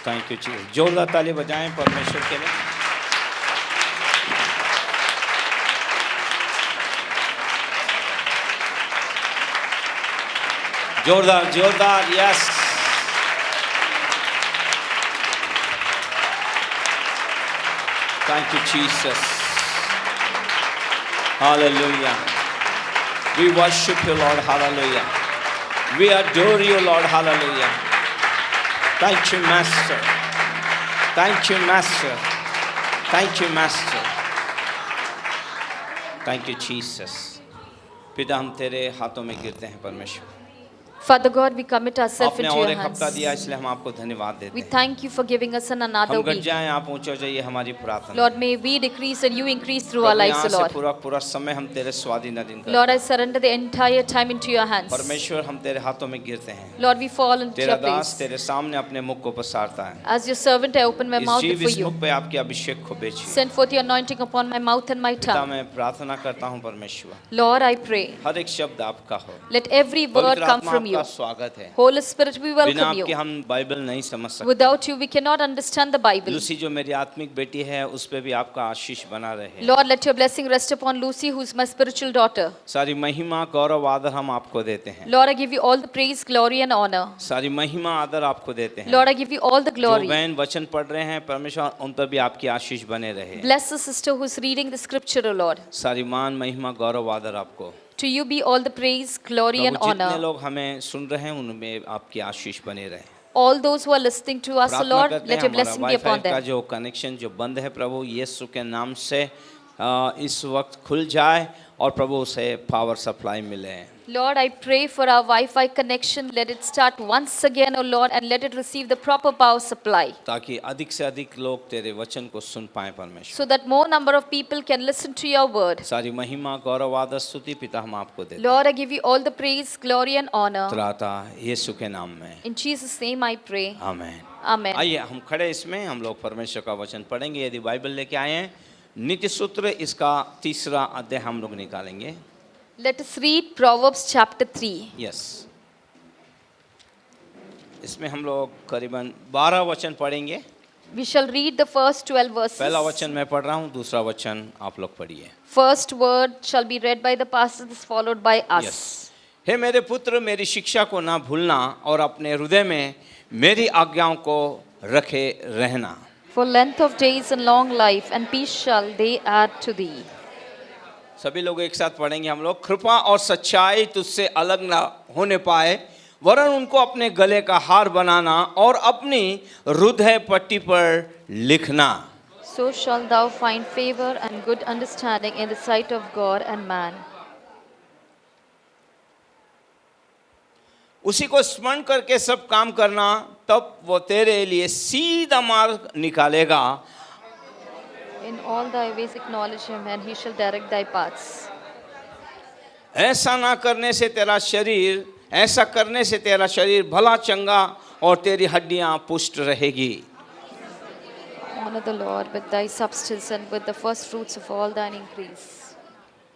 Thank you Jesus. जोरदार ताली बजाएं परमेश्वर के लिए। जोरदार जोरदार, yes. Thank you Jesus. Hallelujah. We worship you, Lord. Hallelujah. We adore you, Lord. Hallelujah. Thank you, Master. Thank you, Master. Thank you, Master. Thank you, Jesus. पिता, हम तेरे हाथों में गिरते हैं परमेश्वर। Father God, we commit ourselves आपने into और your एक हफ्ता hands. दिया, इसलिए हम आपको धन्यवाद देते We हैं। thank you for giving us another हम घट week. जाएं, आप ऊंचे हो जाइए, हमारी प्रार्थना। Lord, may we decrease and you increase through our Prabhu, lives, यहाँ O से Lord. पूरा समय हम तेरे स्वाधीन अधीन करते Lord, I हैं। surrender the entire time into your hands. परमेश्वर, हम तेरे हाथों में गिरते हैं। Lord, we fall into तेरा your दास place. तेरे सामने अपने मुख को पसारता है। As your servant, I open my इस mouth जीव before इस you. मुख पे आपके अभिषेक को बेचिए। Send forth your anointing upon my mouth and my पिता, tongue. मैं प्रार्थना करता हूँ परमेश्वर, Lord, I pray. हर एक शब्द आपका हो। Let every word पवित्र come आत्मा, from आपका you. स्वागत है। Holy Spirit, we बिना welcome आपके you. हम बाइबल नहीं समझ सकते। Without you, we cannot understand the Bible. Lucy जो मेरी आत्मिक बेटी है, उस पे भी आपका आशीष बना रहे। Lord, let your blessing rest upon Lucy, who is my spiritual daughter. सारी महिमा गौरव आदर हम आपको देते हैं। Lord, I give you all the praise, glory and honor. सारी महिमा आदर आपको देते हैं। Lord, I give you all the जो glory. बहन वचन पढ़ रहे हैं परमेश्वर, उन पर भी आपकी आशीष बने रहे। Bless the sister who is reading the scripture, O Lord. सारी मान महिमा गौरव आदर आपको। To you be all the praise, glory and प्रभु, जितने honor. लोग हमें सुन रहे हैं उनमें आपकी आशीष बने रहे। All those who are listening to us, O प्रार्थना Lord, करते let हैं your हमारा blessing be वाईफाई upon का them. जो कनेक्शन जो बंद है, प्रभु यीशु के नाम से इस वक्त खुल जाए और प्रभु उसे पावर सप्लाई मिले। Lord, I pray for our Wi-Fi connection. Let it start once again, O Lord, and let it receive the proper power supply, ताकि अधिक से अधिक लोग तेरे वचन को सुन पाए परमेश्वर। so that more number of people can listen to your word. सारी महिमा गौरव आदर स्तुति पिता हम आपको देते हैं। Lord, I give you all the praise, glory and honor. त्राता यीशु के नाम में, In Jesus' name I pray. आमीन। Amen. आइए हम खड़े, इसमें हम लोग परमेश्वर का वचन पढ़ेंगे। यदि बाइबल लेके आए हैं, नीति सूत्र इसका 3रा अध्याय हम लोग निकालेंगे। Let us read Proverbs chapter 3. Yes, इसमें हम लोग करीबन 12 वचन पढ़ेंगे। We shall read the first 12 verses. पहला वचन मैं पढ़ रहा हूँ, दूसरा वचन आप लोग पढ़िए। First word shall be read by the pastors, followed by us. Yes. हे मेरे पुत्र, मेरी शिक्षा को ना भूलना और अपने हृदय में मेरी आज्ञाओं को रखे रहना। For length of days and long life and peace shall they add to thee. सभी लोग एक साथ पढ़ेंगे हम लोग। कृपा और सच्चाई तुझसे अलग ना होने पाए, वरन उनको अपने गले का हार बनाना और अपनी हृदय पट्टी पर लिखना। So shalt thou find favor and good understanding in the sight of God and man. उसी को स्मरण करके सब काम करना, तब वो तेरे लिए सीधा मार्ग निकालेगा। In all thy ways acknowledge him, and he shall direct thy paths. ऐसा करने से तेरा शरीर भला चंगा और तेरी हड्डियां पुष्ट रहेगी। Honor the Lord with thy substance and with the first fruits of all thine increase.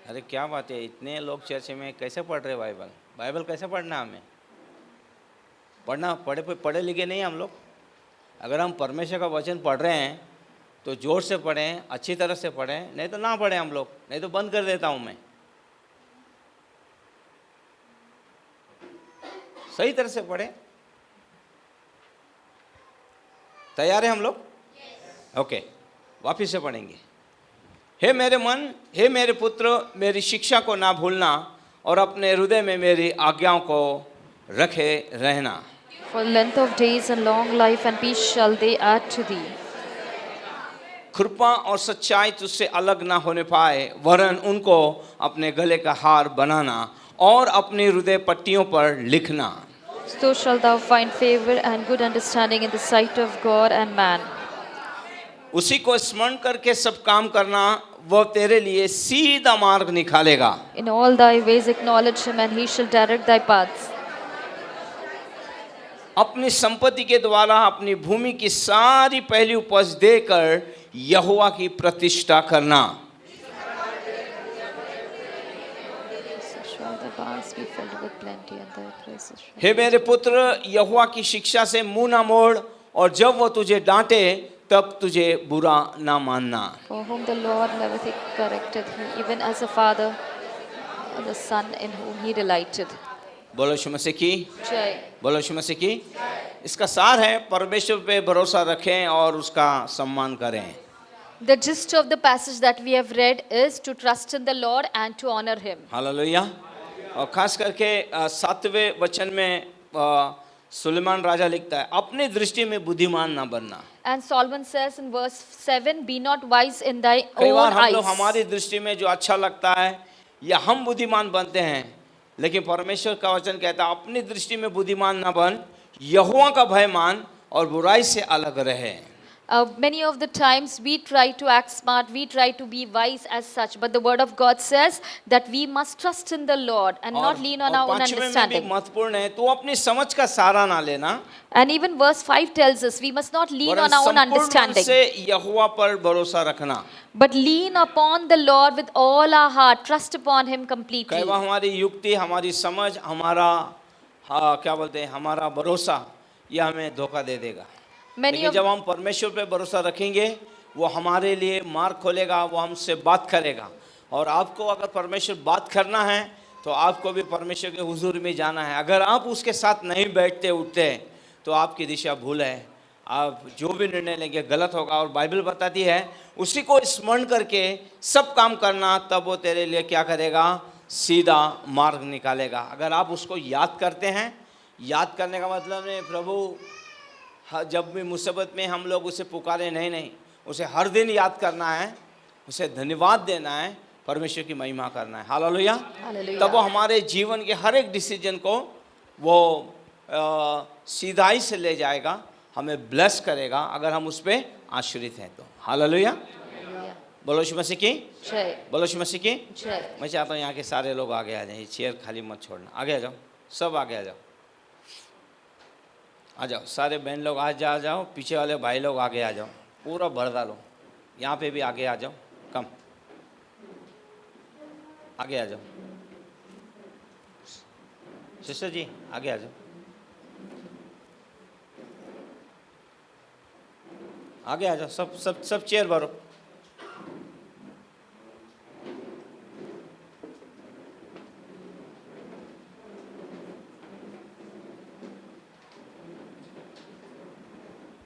अरे क्या बात है, इतने लोग चर्च में कैसे पढ़ रहे बाइबल? बाइबल कैसे पढ़ना हमें? पढ़े लिखे नहीं हम लोग। अगर हम परमेश्वर का वचन पढ़ रहे हैं तो जोर से पढ़ें, अच्छी तरह से पढ़ें, नहीं तो ना पढ़ें हम लोग, नहीं तो बंद कर देता हूं मैं। सही तरह से पढ़ें। तैयार है हम लोग? ओके, वापिस से पढ़ेंगे। हे मेरे मन, हे मेरे पुत्र, मेरी शिक्षा को ना भूलना और अपने हृदय में मेरी आज्ञाओं को रखे रहना। For length of days and long life and peace shall they add to thee. कृपा और सच्चाई तुझसे अलग ना होने पाए, वरन उनको अपने गले का हार बनाना और अपनी हृदय पट्टियों पर लिखना। So shalt thou find favor and good understanding in the sight of God and man. उसी को स्मरण करके सब काम करना, वो तेरे लिए सीधा मार्ग निकालेगा। In all thy ways acknowledge him, and he shall direct thy paths. अपनी संपत्ति के द्वारा अपनी भूमि की सारी पहली उपज देकर यहोवा की प्रतिष्ठा करना। हे मेरे पुत्र, यहोवा की शिक्षा से मुंह न मोड़ और जब वो तुझे डांटे तब तुझे बुरा ना मानना। For whom the Lord loveth, he corrected him, even as a father the son in whom he delighted. बोलो यीशु मसीह की, Jai. बोलो यीशु मसीह की। इसका सार है परमेश्वर पे भरोसा रखें और उसका सम्मान करें। The gist of the passage that we have read is to trust in the Lord and to honor him. Hallelujah. और खास करके 7वें वचन में सुलेमान राजा लिखता है, अपनी दृष्टि में बुद्धिमान ना बनना। And Solomon says in verse 7, be not wise in thy कई बार own हम लोग eyes. हमारी दृष्टि में जो अच्छा लगता है या हम बुद्धिमान बनते हैं, लेकिन परमेश्वर का वचन कहता है अपनी दृष्टि में बुद्धिमान ना बन, यहोवा का भय मान और बुराई से अलग रहे। Many of the times we try to act smart, we try to be wise as such, but the word of God says that we must trust in the Lord and not lean on our own पांचवें में भी understanding. महत्वपूर्ण है, तू अपनी समझ का सहारा ना लेना, And even verse 5 tells us we must not lean वरन on our own संपूर्ण मन understanding, से यहोवा पर भरोसा रखना। but lean upon the Lord with all our heart, trust upon him completely. कई बार हमारी युक्ति, हमारी समझ, हमारा क्या बोलते हैं, हमारा भरोसा, ये हमें धोखा दे देगा। Many लेकिन of जब हम परमेश्वर पे भरोसा रखेंगे, वो हमारे लिए मार्ग खोलेगा, वो हमसे बात करेगा। और आपको अगर परमेश्वर बात करना है तो आपको भी परमेश्वर के हुजूर में जाना है। अगर आप उसके साथ नहीं बैठते उठते तो आपकी दिशा भूल है, आप जो भी निर्णय लेंगे गलत होगा। और बाइबल बताती है उसी को स्मरण करके सब काम करना, तब वो तेरे लिए क्या करेगा, सीधा मार्ग निकालेगा। अगर आप उसको याद करते हैं, याद करने का मतलब नहीं प्रभु जब भी मुसीबत में हम लोग उसे पुकारे, नहीं, उसे हर दिन याद करना है, उसे धन्यवाद देना है, परमेश्वर की महिमा करना है। हालेलुया। Hallelujah. तब वो हमारे जीवन के हर एक डिसीजन को वो सीधाई से ले जाएगा, हमें ब्लेस करेगा अगर हम उस पर आश्रित हैं तो। हालेलुया। बोलो यीशु मसीह की, Jai. बोलो यीशु मसीह की। Jai. मैं चाहता हूँ यहाँ के सारे लोग आगे आ जाएं, चेयर खाली मत छोड़ना, आगे आ जाओ, सब आगे आ जाओ, आ जाओ, सारे बहन लोग आ जाओ, पीछे वाले भाई लोग आगे आ जाओ, पूरा भर डालो, यहाँ पे भी आगे आ जाओ, कम आगे आ जाओ, सिस्टर जी आगे आ जाओ, आगे आ जाओ, सब सब सब चेयर भरो।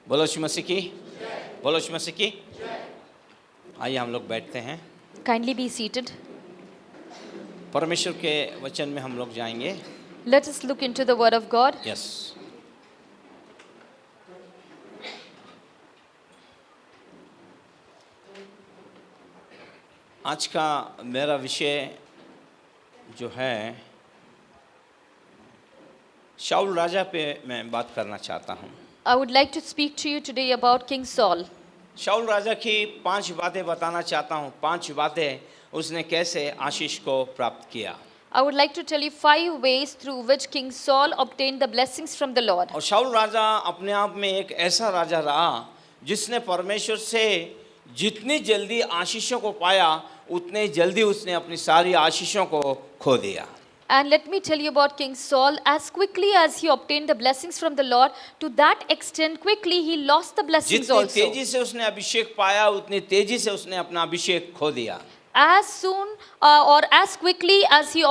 बोलो यीशु मसीह की, बोलो यीशु मसीह की। आइए हम लोग बैठते हैं, Kindly be seated. परमेश्वर के वचन में हम लोग जाएंगे। Let us look into the word of God. Yes, आज का मेरा विषय जो है शाऊल राजा पे मैं बात करना चाहता हूँ। I would like to speak to you today about King Saul. शाऊल राजा की 5 बातें बताना चाहता हूँ, 5 बातें उसने कैसे आशीष को प्राप्त किया। I would like to tell you 5 ways through which King Saul obtained the blessings from the Lord. और शाऊल राजा अपने आप में एक ऐसा राजा रहा जिसने परमेश्वर से जितनी जल्दी आशीषों को पाया, उतने जल्दी उसने अपनी सारी आशीषों को खो दिया। And let me tell you about King Saul. As quickly as he obtained the blessings from the Lord, to that extent quickly he lost the blessings जितनी also. तेजी से उसने अभिषेक पाया, उतनी तेजी से उसने अपना अभिषेक खो दिया। As soon or as quickly as he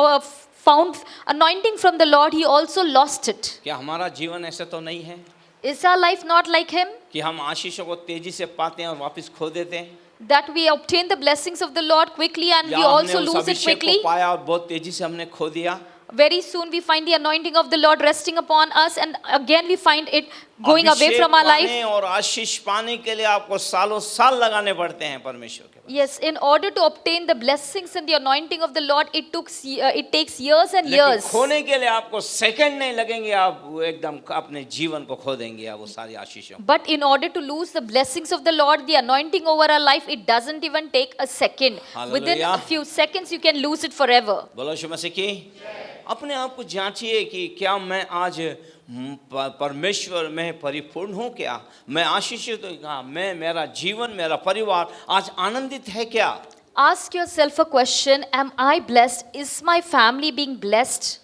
found anointing from the Lord, he also lost it. क्या हमारा जीवन ऐसा तो नहीं है Is our life not like him? कि हम आशीषों को तेजी से पाते हैं और वापस खो देते हैं, That we obtain the blessings of the Lord quickly and या we हमने also उस lose it अभिषेक quickly? को पाया और बहुत तेजी से हमने खो दिया। Very soon we find the anointing of the Lord resting upon us and again we find it going away Abhishek from our पाने life. और आशीष पाने के लिए आपको सालों साल लगाने पड़ते हैं परमेश्वर के पास। Yes, in order to obtain the blessings and the anointing of the Lord, it takes years and लेकिन years. खोने के लिए आपको सेकंड नहीं लगेंगे, आप वो एकदम अपने जीवन को खो देंगे आप वो सारी आशीषों। But in order to lose the blessings of the Lord, the anointing over our life, it doesn't even take a second. Within a Hallelujah. few seconds, you can lose it forever. बोलो यीशु मसीह की। अपने आप को जांचिए कि क्या मैं आज परमेश्वर में परिपूर्ण हूँ, क्या मैं आशीषित हूँ, क्या मैं, मेरा जीवन, मेरा परिवार आज आनंदित है क्या? Ask yourself a question: am I blessed? Is my family being blessed?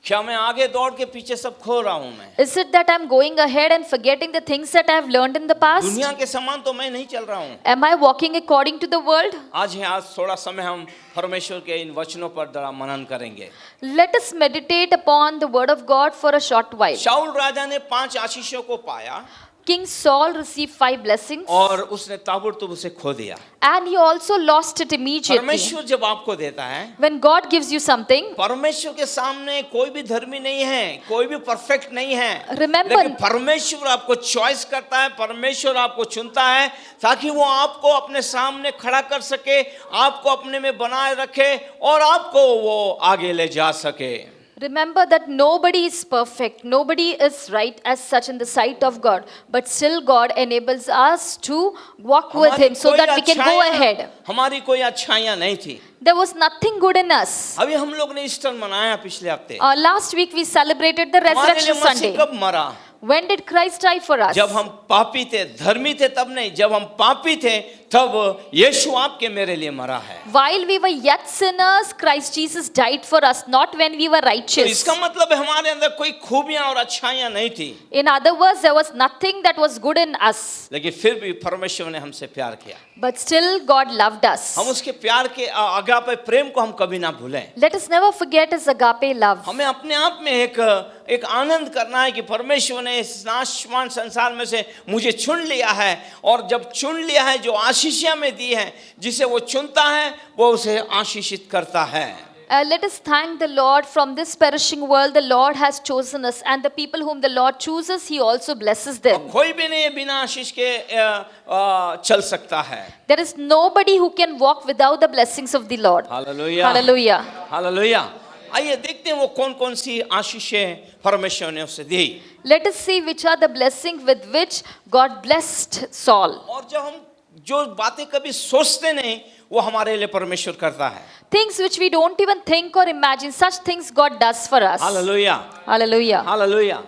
क्या मैं आगे दौड़ के पीछे सब खो रहा हूं मैं? Is it that I'm going ahead and forgetting the things that I have learned in the past? दुनिया के समान तो मैं नहीं चल रहा हूं। Am I walking according to the world? आज थोड़ा समय हम परमेश्वर के इन वचनों पर जरा मनन करेंगे। Let us meditate upon the word of God for a short while. शाऊल राजा ने 5 आशीषों को पाया King Saul received 5 blessings और उसने ताबड़तोड़ उसे खो दिया। and he also lost it immediately. परमेश्वर जब आपको देता है, When God gives you something, परमेश्वर के सामने कोई भी धर्मी नहीं है, कोई भी परफेक्ट नहीं है। Remember- लेकिन परमेश्वर आपको चॉइस करता है, परमेश्वर आपको चुनता है ताकि वो आपको अपने सामने खड़ा कर सके, आपको अपने में बनाए रखे और आपको वो आगे ले जा सके। remember that nobody is perfect, nobody is right as such in the sight of God, but still God enables us to walk with हमारी Him so कोई that we can go अच्छाइयाँ- ahead. हमारी कोई अच्छाइयाँ नहीं थी। There was nothing good in us. अभी हम लोग ने ईस्टर मनाया पिछले हफ्ते। Last week we celebrated the हमारे लिए Resurrection मसीह Sunday. कब मरा? When did Christ die for us? जब हम पापी थे, धर्मी थे तब नहीं, जब हम पापी थे तब यीशु आपके मेरे लिए मरा है। While we were yet sinners, Christ Jesus died for us, not when we were तो righteous. इसका मतलब है हमारे अंदर कोई खूबियां और अच्छाइयां नहीं थी, In other words, there was nothing that was good in us, लेकिन फिर भी परमेश्वर ने हमसे प्यार किया। but still God loved us. हम उसके प्यार के अगापे प्रेम को हम कभी ना भूलें। Let us never forget His agape love. हमें अपने आप में एक आनंद करना है कि परमेश्वर ने इस नाशवान संसार में से मुझे चुन लिया है, और जब चुन लिया है जो आशीषियां में दी है, जिसे वो चुनता है वो उसे आशीषित करता है। Let us thank the Lord. From this perishing world, the Lord has chosen us, and the people whom the Lord chooses, He also blesses them. कोई भी नहीं बिना आशीष के चल सकता है। There is nobody who can walk without the blessings of the Lord. Hallelujah, Hallelujah. Hallelujah. आइए देखते हैं वो कौन कौन सी आशीषें परमेश्वर ने उसे दी। Let us see which are the blessings with which God blessed Saul. और जब हम जो बातें कभी सोचते नहीं वो हमारे लिए परमेश्वर करता है। Things which we don't even think or imagine, such things God does for us. Hallelujah, Hallelujah. Hallelujah.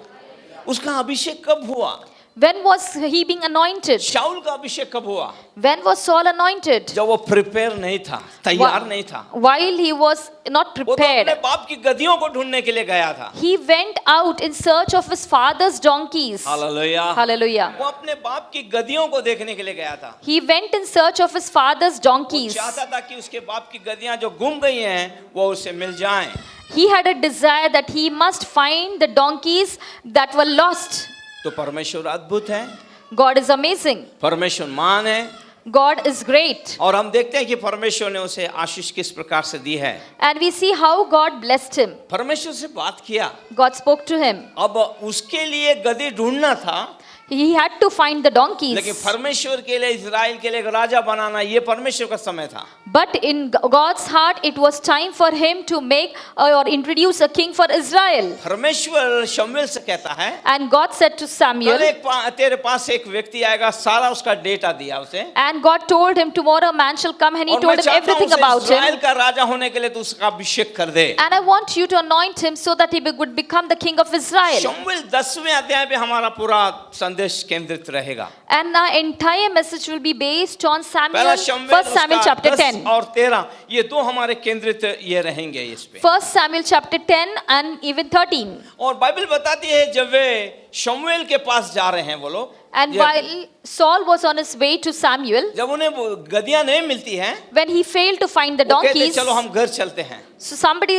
उसका अभिषेक कब हुआ? When was he being anointed? शाऊल का अभिषेक कब हुआ? When was Saul anointed? जब वो प्रिपेयर नहीं था, तैयार नहीं था। While he was not वो तो prepared. अपने बाप की गद्दियों को ढूंढने के लिए गया था। He went out in search of his father's donkeys. Hallelujah, Hallelujah. वो अपने बाप की गद्दियों को देखने के लिए गया था। He went in search of his father's वो donkeys. चाहता था कि उसके बाप की गद्दियां जो गुम गई हैं वो उसे मिल जाएं। He had a desire that he must find the donkeys that were lost. तो परमेश्वर अद्भुत है, God is amazing. परमेश्वर महान है, God is great. और हम देखते हैं कि परमेश्वर ने उसे आशीष किस प्रकार से दी है। And we see how God blessed him. परमेश्वर से बात किया, God spoke to him. अब उसके लिए गद्दी ढूंढना था, He had to find the donkeys. लेकिन परमेश्वर के लिए, इजराइल के लिए एक राजा बनाना ये परमेश्वर का समय था। But in God's heart, it was time for him to make or introduce a king for Israel. परमेश्वर शमूएल से कहता है, And God said to Samuel, कल तेरे पास एक व्यक्ति आएगा, सारा उसका डेटा दिया उसे, and God told him, tomorrow a man shall come, and he और मैं told him चाहता हूं everything उसे about इजराइल him. का राजा होने के लिए तो उसका अभिषेक कर दे। And I want you to anoint him so that he would become the king of Israel. शमूएल 10वें अध्याय पे हमारा पूरा संदेश केंद्रित रहेगा। And our entire message will be based on पहला Samuel, शमूएल 1 Samuel उसका chapter 10 10. और 13 ये दो हमारे केंद्रित ये रहेंगे इस पे। 1 Samuel chapter 10 and even 13. और बाइबल बताती है जब वे शमूएल के पास जा रहे हैं वो लोग, And while Saul was on his way to Samuel, जब उन्हें वो गद्दियां नहीं मिलती हैं, when he failed to find the वो कहते donkeys, चलो हम घर चलते हैं। so somebody,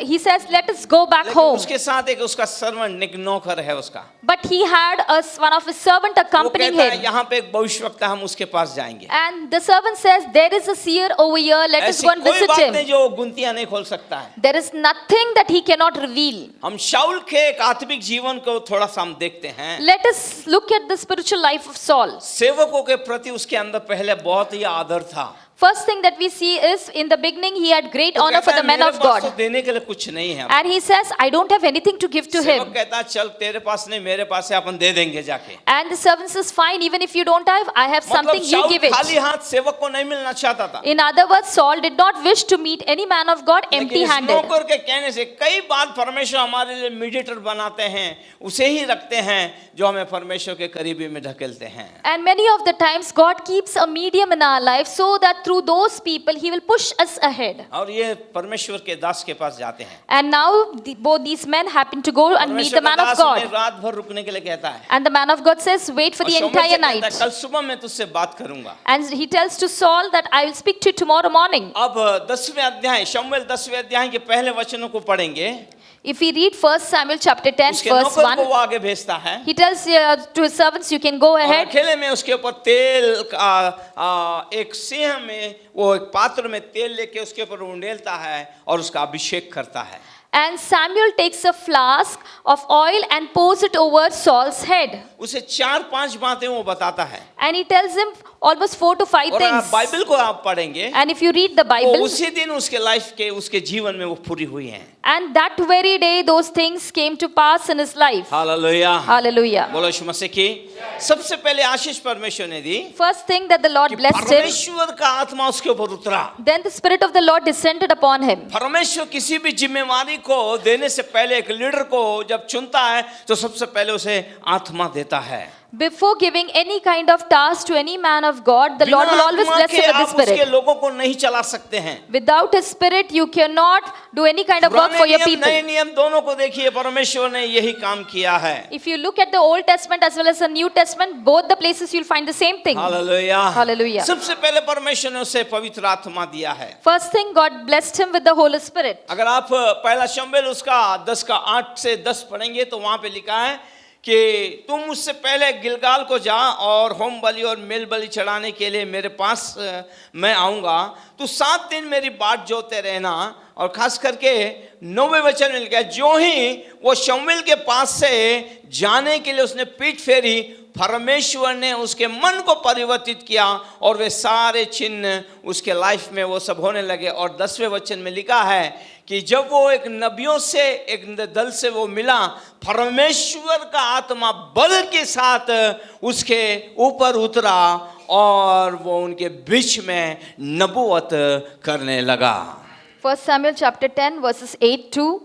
he says, let us go back लेकिन home. उसके साथ एक उसका सर्वेंट, एक नौकर है उसका, But he had one of his servant वो accompanying कहता है him. यहाँ पे एक भविष्यवक्ता, हम उसके पास जाएंगे। And the servant says, there is a seer over here, let us ऐसी go and कोई visit बात him. नहीं जो गुंतियां नहीं खोल सकता है। There is nothing that he cannot reveal. हम शाऊल के एक आत्मिक जीवन को थोड़ा सा हम देखते हैं। Let us look at the spiritual life of Saul. सेवकों के प्रति उसके अंदर पहले बहुत ही आदर था। First thing that we see is, in the beginning he had great तो honor for कहता the है, men मेरे of पास तो God. देने के लिए कुछ नहीं है। And he says, I don't have anything to give to सेवक him. कहता है चल तेरे पास नहीं मेरे पास है, अपन दे देंगे जाके। And the servant says, fine, even if you don't have, I have something, मतलब you शाऊल give it. खाली हाथ सेवक को नहीं मिलना चाहता था। In other words, Saul did not wish to meet any man of God लेकिन empty इस handed. नौकर के कहने से कई बार परमेश्वर हमारे लिए मीडिएटर बनाते हैं, उसे ही रखते हैं जो हमें परमेश्वर के करीबी में ढकेलते हैं। And many of the times God keeps a medium in our life so that through those people, He will push us ahead. और ये परमेश्वर के दास के पास जाते हैं। And now both these men happen to go and meet परमेश्वर the का man of दास उन्हें God. रात भर रुकने के लिए कहता है। And the man of God says, wait for और the शमूएल से entire कहता है, night. कल सुबह मैं तुझसे बात करूंगा। And he tells to Saul that I will speak to you tomorrow morning. अब 10वें अध्याय, शमूएल 10वें अध्याय के पहले वचनों को पढ़ेंगे। If we read 1 Samuel chapter 10 उसके verse नौकर को 1, वो आगे भेजता है। he tells to his servants, you can go और ahead. अकेले में उसके ऊपर तेल का एक सिंह में वो एक पात्र में तेल लेके उसके ऊपर उंडेलता है और उसका अभिषेक करता है। And Samuel takes a flask of oil and pours it over Saul's head. उसे 4-5 बातें वो बताता है। And he tells him almost 4 to 5 और आप things. बाइबल को आप पढ़ेंगे, And if you read the वो Bible, उसी दिन उसके लाइफ के उसके जीवन में वो पूरी हुई हैं। and that very day those things came to pass in his life. Hallelujah. Hallelujah. बोलो यीशु मसीह की। सबसे पहले आशीष परमेश्वर ने दी First thing that the Lord कि blessed him, परमेश्वर का आत्मा उसके ऊपर उतरा। then the Spirit of the Lord descended upon him. परमेश्वर किसी भी जिम्मेवारी को देने से पहले एक लीडर को जब चुनता है तो सबसे पहले उसे आत्मा देता है। Before giving any kind of task to any man of God, the Lord will always bless him with the आप उसके Spirit. लोगों को नहीं चला सकते हैं। Without His Spirit, you cannot do any kind of work पुराने for your नियम, नए people. नियम दोनों को देखिए, परमेश्वर ने यही काम किया है। If you look at the Old Testament as well as the New Testament, both the places you'll find the same thing. Hallelujah. Hallelujah. सबसे पहले परमेश्वर ने उसे पवित्र आत्मा दिया है। First thing, God blessed him with the Holy Spirit. अगर आप पहला शमूएल उसका 10 का 8 से 10 पढ़ेंगे तो वहां पे लिखा है कि तुम मुझसे पहले गिलगाल को जा और होम बलि और मेल बलि चढ़ाने के लिए मेरे पास मैं आऊँगा। तो 7 दिन मेरी बाट जोते रहना। और खास करके 9वें वचन में लिखा है, जो ही वो शमूएल के पास से जाने के लिए उसने पीठ फेरी, परमेश्वर ने उसके मन को परिवर्तित किया और वे सारे चिन्ह उसके लाइफ में वो सब होने लगे। और 10वें वचन में लिखा है कि जब वो एक नबियों से एक दल से वो मिला, परमेश्वर का आत्मा बल के साथ उसके ऊपर उतरा और वो उनके बीच में नबूवत करने लगा। 1 Samuel chapter 10 verses 8 to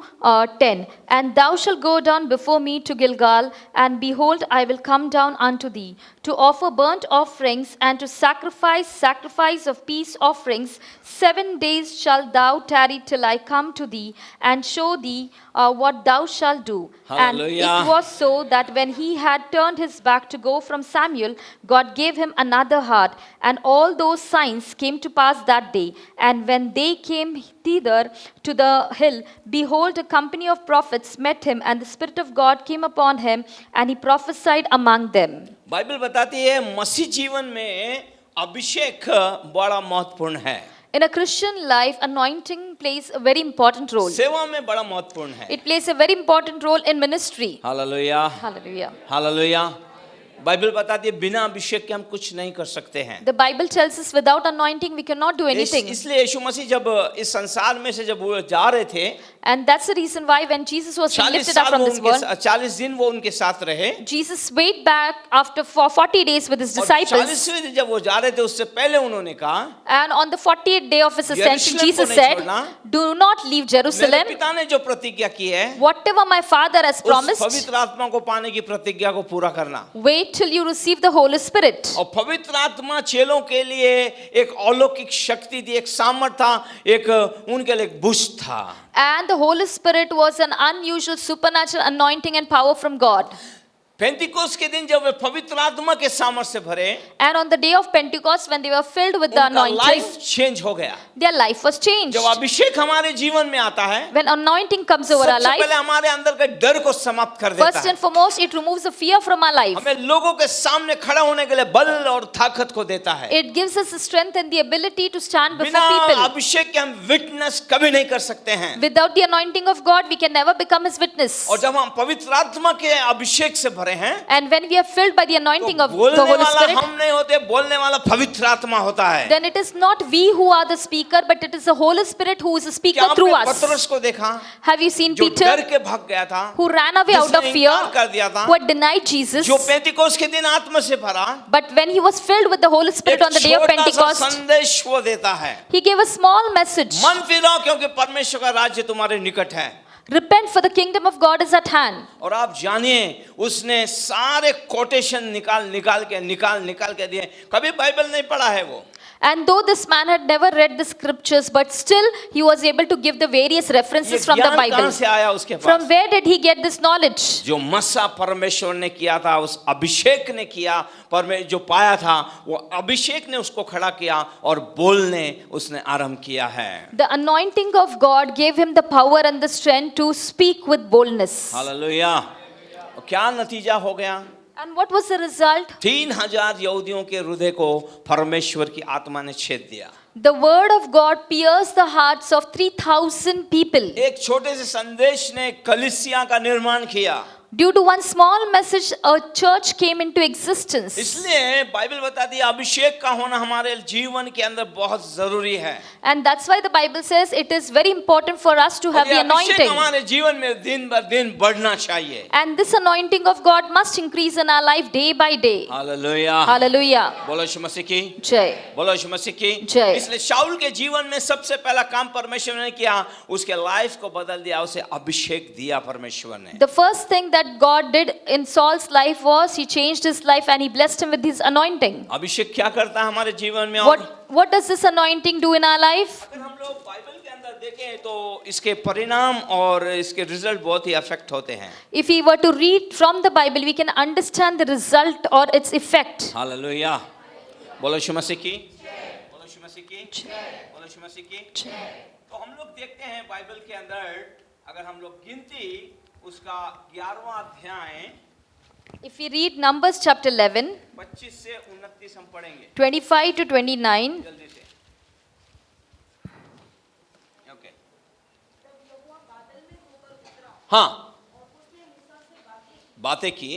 10. And thou shalt go down before me to Gilgal, and behold, I will come down unto thee, to offer burnt offerings and to sacrifice of peace offerings. 7 days shalt thou tarry till I come to thee, and show thee what thou shalt do. Hallelujah. And it was so that when he had turned his back to go from Samuel, God gave him another heart, and all those signs came to pass that day. And when they came thither to the hill, behold, a company of prophets met him, and the Spirit of God came upon him, and he prophesied among them. Bible बताती है मसीह जीवन में अभिषेक बड़ा महत्वपूर्ण है। In a Christian life, anointing plays a very important role. सेवा में बड़ा महत्वपूर्ण है। It plays a very important role in ministry. Hallelujah. Hallelujah. Hallelujah. Bible बताती है बिना अभिषेक के हम कुछ नहीं कर सकते हैं। The Bible tells us without anointing we cannot do anything. इसलिए यीशु मसीह जब इस संसार में से जब वो जा रहे थे, And that's the reason why when Jesus was 40 lifted up साल from वो this world, 40 दिन वो उनके साथ रहे। Jesus wait back after for 40 days with his और disciples. 40वें दिन जब वो जा रहे थे उससे पहले उन्होंने कहा, And on the 40th day of his ascension, यरूशलेम को Jesus नहीं said, छोड़ना। do not leave मेरे Jerusalem. पिता ने जो प्रतिज्ञा की है, Whatever my Father has उस promised, पवित्र आत्मा को पाने की प्रतिज्ञा को पूरा करना। wait till you receive the Holy Spirit. और पवित्र आत्मा चेलों के लिए एक अलौकिक शक्ति थी, एक सामर्थ था, एक उनके लिए एक बूस्ट था। And the Holy Spirit was an unusual supernatural anointing and power from God. पेंतिकोस्त के दिन जब वे पवित्र आत्मा के सामर्थ से भरे, And on the day of Pentecost, when they were filled with the उनका anointing, लाइफ चेंज हो गया। their life was changed. जब अभिषेक हमारे जीवन में आता है, When anointing comes over our सबसे life, पहले हमारे अंदर के डर को समाप्त कर देता first है। and foremost, it removes the fear from our life. हमें लोगों के सामने खड़ा होने के लिए बल और ताकत को देता है। It gives us the strength and the ability to stand before बिना people. अभिषेक के हम विटनेस कभी नहीं कर सकते हैं। Without the anointing of God, we can never become His witness. और जब हम पवित्र आत्मा के अभिषेक से भरे हैं, And when we are filled by the anointing तो of the बोलने Holy वाला Spirit, हम नहीं होते, बोलने वाला पवित्र आत्मा होता है। then it is not we who are the speaker, but it is the Holy Spirit who is the speaker क्या through आपने us. पतरस को देखा Have you seen जो डर Peter, के भाग गया था, who ran away out of जिसने fear, इनकार कर दिया था, who had denied Jesus, जो पेंतिकोस्त के दिन आत्मा से भरा, but when he was filled with the Holy Spirit एक on the day of छोटा सा Pentecost, संदेश वो देता है, he gave a small message. मन फिराओ क्योंकि परमेश्वर का राज्य तुम्हारे निकट है। Repent, for the kingdom of God is at hand. और आप जानिए उसने सारे कोटेशन निकाल के दिए। कभी बाइबल नहीं पढ़ा है वो, And though this man had never read the scriptures, but still he was able to give the various ये references from the ज्ञान कहाँ Bible. से आया उसके From pass? where did he get this knowledge? जो मसा परमेश्वर ने किया था, उस अभिषेक ने किया, जो पाया था वो अभिषेक ने उसको खड़ा किया और बोलने उसने आरंभ किया है। The anointing of God gave him the power and the strength to speak with boldness. Hallelujah. क्या नतीजा हो गया? And what was the result? 3000 यहूदियों के हृदय को परमेश्वर की आत्मा ने छेद दिया। The word of God pierced the hearts of 3,000 people. एक छोटे से संदेश ने कलीसिया का निर्माण किया। Due to one small message, a church came into existence. इसलिए बाइबल बताती है अभिषेक का होना हमारे जीवन के अंदर बहुत जरूरी है। And that's why the Bible says it is very important for us to have और ये the अभिषेक anointing. हमारे जीवन में दिन बर दिन बढ़ना चाहिए। And this anointing of God must increase in our life day by day. Hallelujah. Hallelujah. बोलो यीशु मसीह की Jai. बोलो यीशु मसीह की जय। इसलिए शाऊल के जीवन में सबसे पहला काम परमेश्वर ने किया, उसके लाइफ को बदल दिया, उसे अभिषेक दिया परमेश्वर ने। The first thing that God did in Saul's life was he changed his life and he blessed him with his anointing. अभिषेक क्या करता है हमारे जीवन में? What does this anointing do in our life? अगर हम लोग बाइबल के अंदर देखें तो इसके परिणाम और इसके रिजल्ट बहुत ही अफेक्ट होते हैं। If we were to read from the Bible, we can understand the result or its effect. Hallelujah. बोलो यीशु मसीह की बोलो यीशु मसीह की बोलो यीशु मसीह की। तो हम लोग देखते हैं बाइबल के अंदर, अगर हम लोग गिनती उसका 11वां अध्याय If we read Numbers chapter 11, 25 से 29 हम पढ़ेंगे 25 to 29, जल्दी से। ओके हाँ, बातें की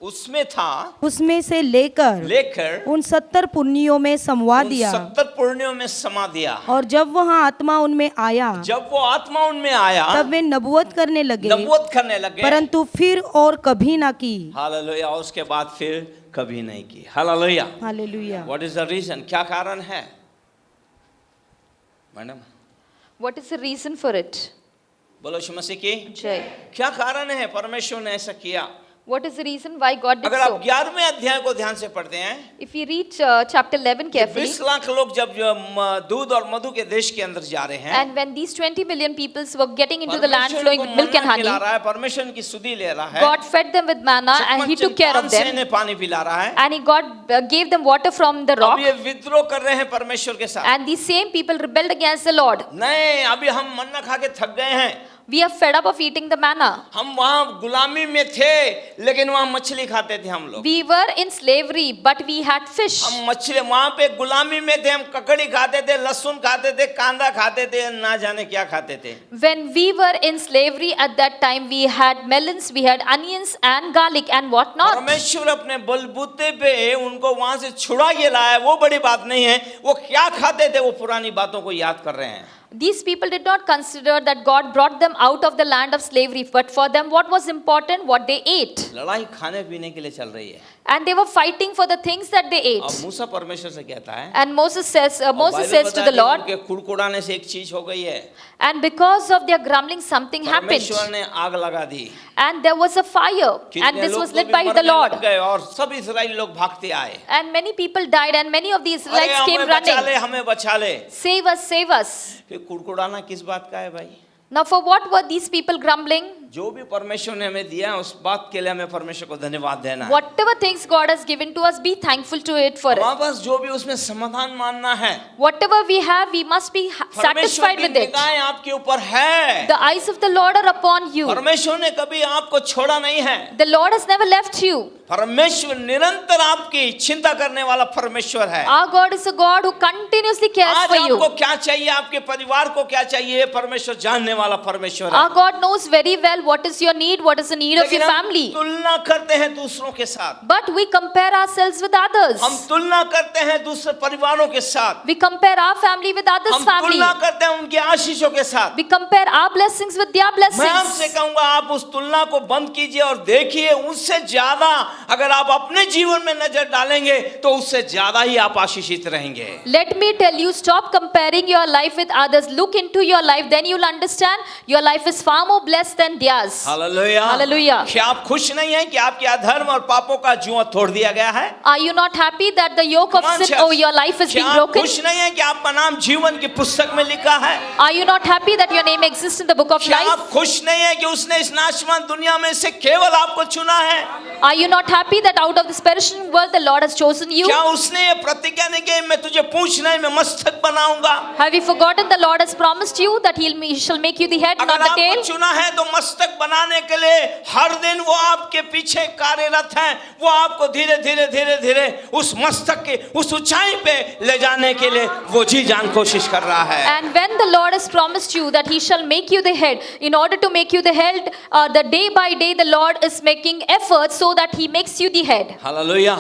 उसमें था, उसमें से लेकर उन 70 पुण्यों में समवा दिया। 70 पुण्यों में समा दिया। और जब वह आत्मा उनमें आया, जब वो आत्मा उनमें आया तब वे नबूवत करने लगे, परंतु फिर और कभी ना की। हालेलुया। उसके बाद फिर कभी नहीं की। Hallelujah. Hallelujah. What is the reason? क्या कारण है madam? what is the reason for it? बोलो यीशु मसीह की Jai. क्या कारण है परमेश्वर ने ऐसा किया? What is the reason why God did अगर आप so? 11वें अध्याय को ध्यान से पढ़ते हैं, If we read chapter 11 carefully, 20 lakh लोग जब दूध और मधु के देश के अंदर जा रहे हैं, and when these 20 million peoples were getting into the land flowing with milk and honey, खिला रहा है, परमेश्वर की सुधि ले रहा है, God fed them with manna and he took care of them, इन्हें पानी पिला रहा है, and God gave them water from the अब rock, ये विद्रोह कर रहे हैं परमेश्वर के साथ। and these same people rebelled against the Lord. नहीं, अभी हम मन्ना खा के थक गए हैं। We are fed up of eating the manna. हम वहाँ गुलामी में थे, लेकिन वहाँ मछली खाते थे हम लोग। We were in slavery, but we had fish. हम मछली वहाँ पे गुलामी में थे, हम ककड़ी खाते थे, लहसुन खाते थे, कांदा खाते थे, ना जाने क्या खाते थे। When we were in slavery at that time, we had melons, we had onions and garlic and what not. परमेश्वर अपने बलबूते पे उनको वहाँ से छुड़ा के लाया, वो बड़ी बात नहीं है। वो क्या खाते थे, वो पुरानी बातों को याद कर रहे हैं। These people did not consider that God brought them out of the land of slavery, but for them what was important? What they ate. लड़ाई खाने पीने के लिए चल रही है। And they were fighting for the things that they अब ate. मूसा परमेश्वर से कहता है, And Moses says to the Bible Lord, बताती है उनके कुड़कुड़ाने से एक चीज हो गई है। and because of their grumbling, something happened. परमेश्वर ने आग लगा दी। And there was a fire, and कितने this लोग was तो lit भी by the मरने Lord. लग गए और सब इस्राएली लोग भागते आए। And many people died, and many of the अरे Israelites came हमें बचा ले, running. हमें बचा ले। Save us, save us. फिर कुड़कुड़ाना किस बात का है भाई? Now, for what were these people grumbling? जो भी परमेश्वर ने हमें दिया है, उस बात के लिए हमें परमेश्वर को धन्यवाद देना है। Whatever things God has given to us, be thankful to it for it. हमारे पास जो भी उसमें समाधान मानना है, Whatever we have, we must be परमेश्वर satisfied की with it. निगाहें आपके ऊपर है। The eyes of the Lord are upon you. परमेश्वर ने कभी आपको छोड़ा नहीं है। The Lord has never left you. परमेश्वर निरंतर आपकी चिंता करने वाला परमेश्वर है। Our God is a God who continuously cares आज for you. आपको क्या चाहिए, आपके परिवार को क्या चाहिए, ये परमेश्वर जानने वाला परमेश्वर है। Our God knows very well what is your need, what is the need of लेकिन your हम family. तुलना करते हैं दूसरों के साथ। But we compare ourselves with others. हम तुलना करते हैं दूसरे परिवारों के साथ। We compare our family with others' हम family. तुलना करते हैं उनके आशीषों के साथ। We compare our blessings with their मैं आपसे blessings. कहूंगा, आप उस तुलना को बंद कीजिए और देखिए, उससे ज्यादा अगर आप अपने जीवन में नजर डालेंगे तो उससे ज्यादा ही आप आशीषित रहेंगे। Let me tell you, stop comparing your life with others. Look into your life, then you'll understand your life is far more blessed than theirs. areas. Hallelujah Hallelujah. क्या आप खुश नहीं हैं कि आपके अधर्म और पापों का जुआ तोड़ दिया गया है? Are you not happy that the yoke of Come on, sin church. over your life is क्या being आप broken? खुश नहीं हैं कि आपका नाम जीवन की पुस्तक में लिखा है? Are you not happy that your name exists in the book of क्या life? आप खुश नहीं हैं कि उसने इस नाशवान दुनिया में से केवल आपको चुना है? Are you not happy that out of this perishing world the Lord has chosen you? क्या उसने ये प्रतिज्ञा नहीं की मैं तुझे पूंछ नहीं मैं मस्तक बनाऊंगा? Have you forgotten the Lord has promised you that he shall make you the head, not अगर the आपको tail? चुना है तो मस्तक बनाने के लिए हर दिन वो आपके पीछे कार्यरत है। वो आपको धीरे धीरे धीरे धीरे उस मस्तक के उस ऊंचाई पे ले जाने के लिए वो जी जान कोशिश कर रहा है। And when the Lord has promised you that he shall make you the head, in order to make you the head, the day by day the Lord is making efforts so that he makes you the head. Hallelujah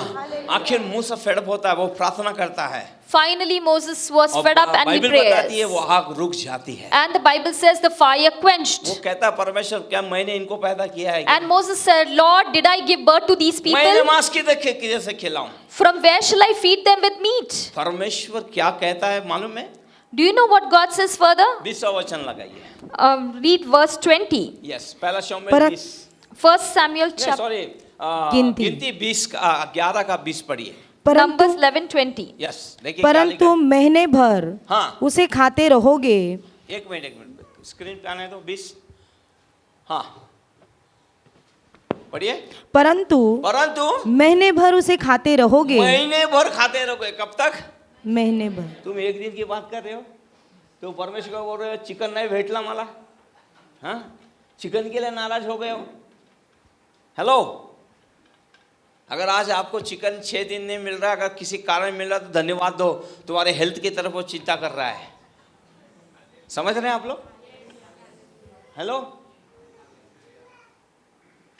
आखिर मुंह से fed up होता है वो प्रार्थना करता है Finally Moses was और fed up and he Bible बताती है prayed. वो आग रुक जाती है। And the Bible says the fire वो quenched. कहता है परमेश्वर क्या मैंने इनको पैदा किया है? And Moses said, Lord, did I give birth to these मैंने people? मांस की देखे किधर से खिलाऊं? From where shall I feed them with meat? परमेश्वर क्या कहता है मालूम है? Do you know what God says further? 20वां वचन लगाइए। Read verse 20. यस पहला शमूएल पर- 20 1 Samuel chapter सॉरी गिनती। गिनती 20 11 का 20 पढ़िए। परंतु Numbers 11:20. यस देखिए क्या परंतु लिखा महीने भर हाँ। उसे खाते रहोगे। है? एक मिनट स्क्रीन पे आने दो 20 हाँ पढ़िए। परंतु परंतु महीने भर उसे खाते रहोगे। महीने भर खाते रहोगे। कब तक? महीने भर। तुम एक दिन की बात कर रहे हो तो परमेश्वर को बोल रहे हो चिकन नहीं भेटला मला हाँ चिकन के लिए नाराज हो गए हो। हेलो अगर आज आपको चिकन 6 दिन नहीं मिल रहा अगर किसी कारण मिल रहा तो धन्यवाद दो तुम्हारे हेल्थ की तरफ वो चिंता कर रहा है। समझ रहे हैं आप लोग? हेलो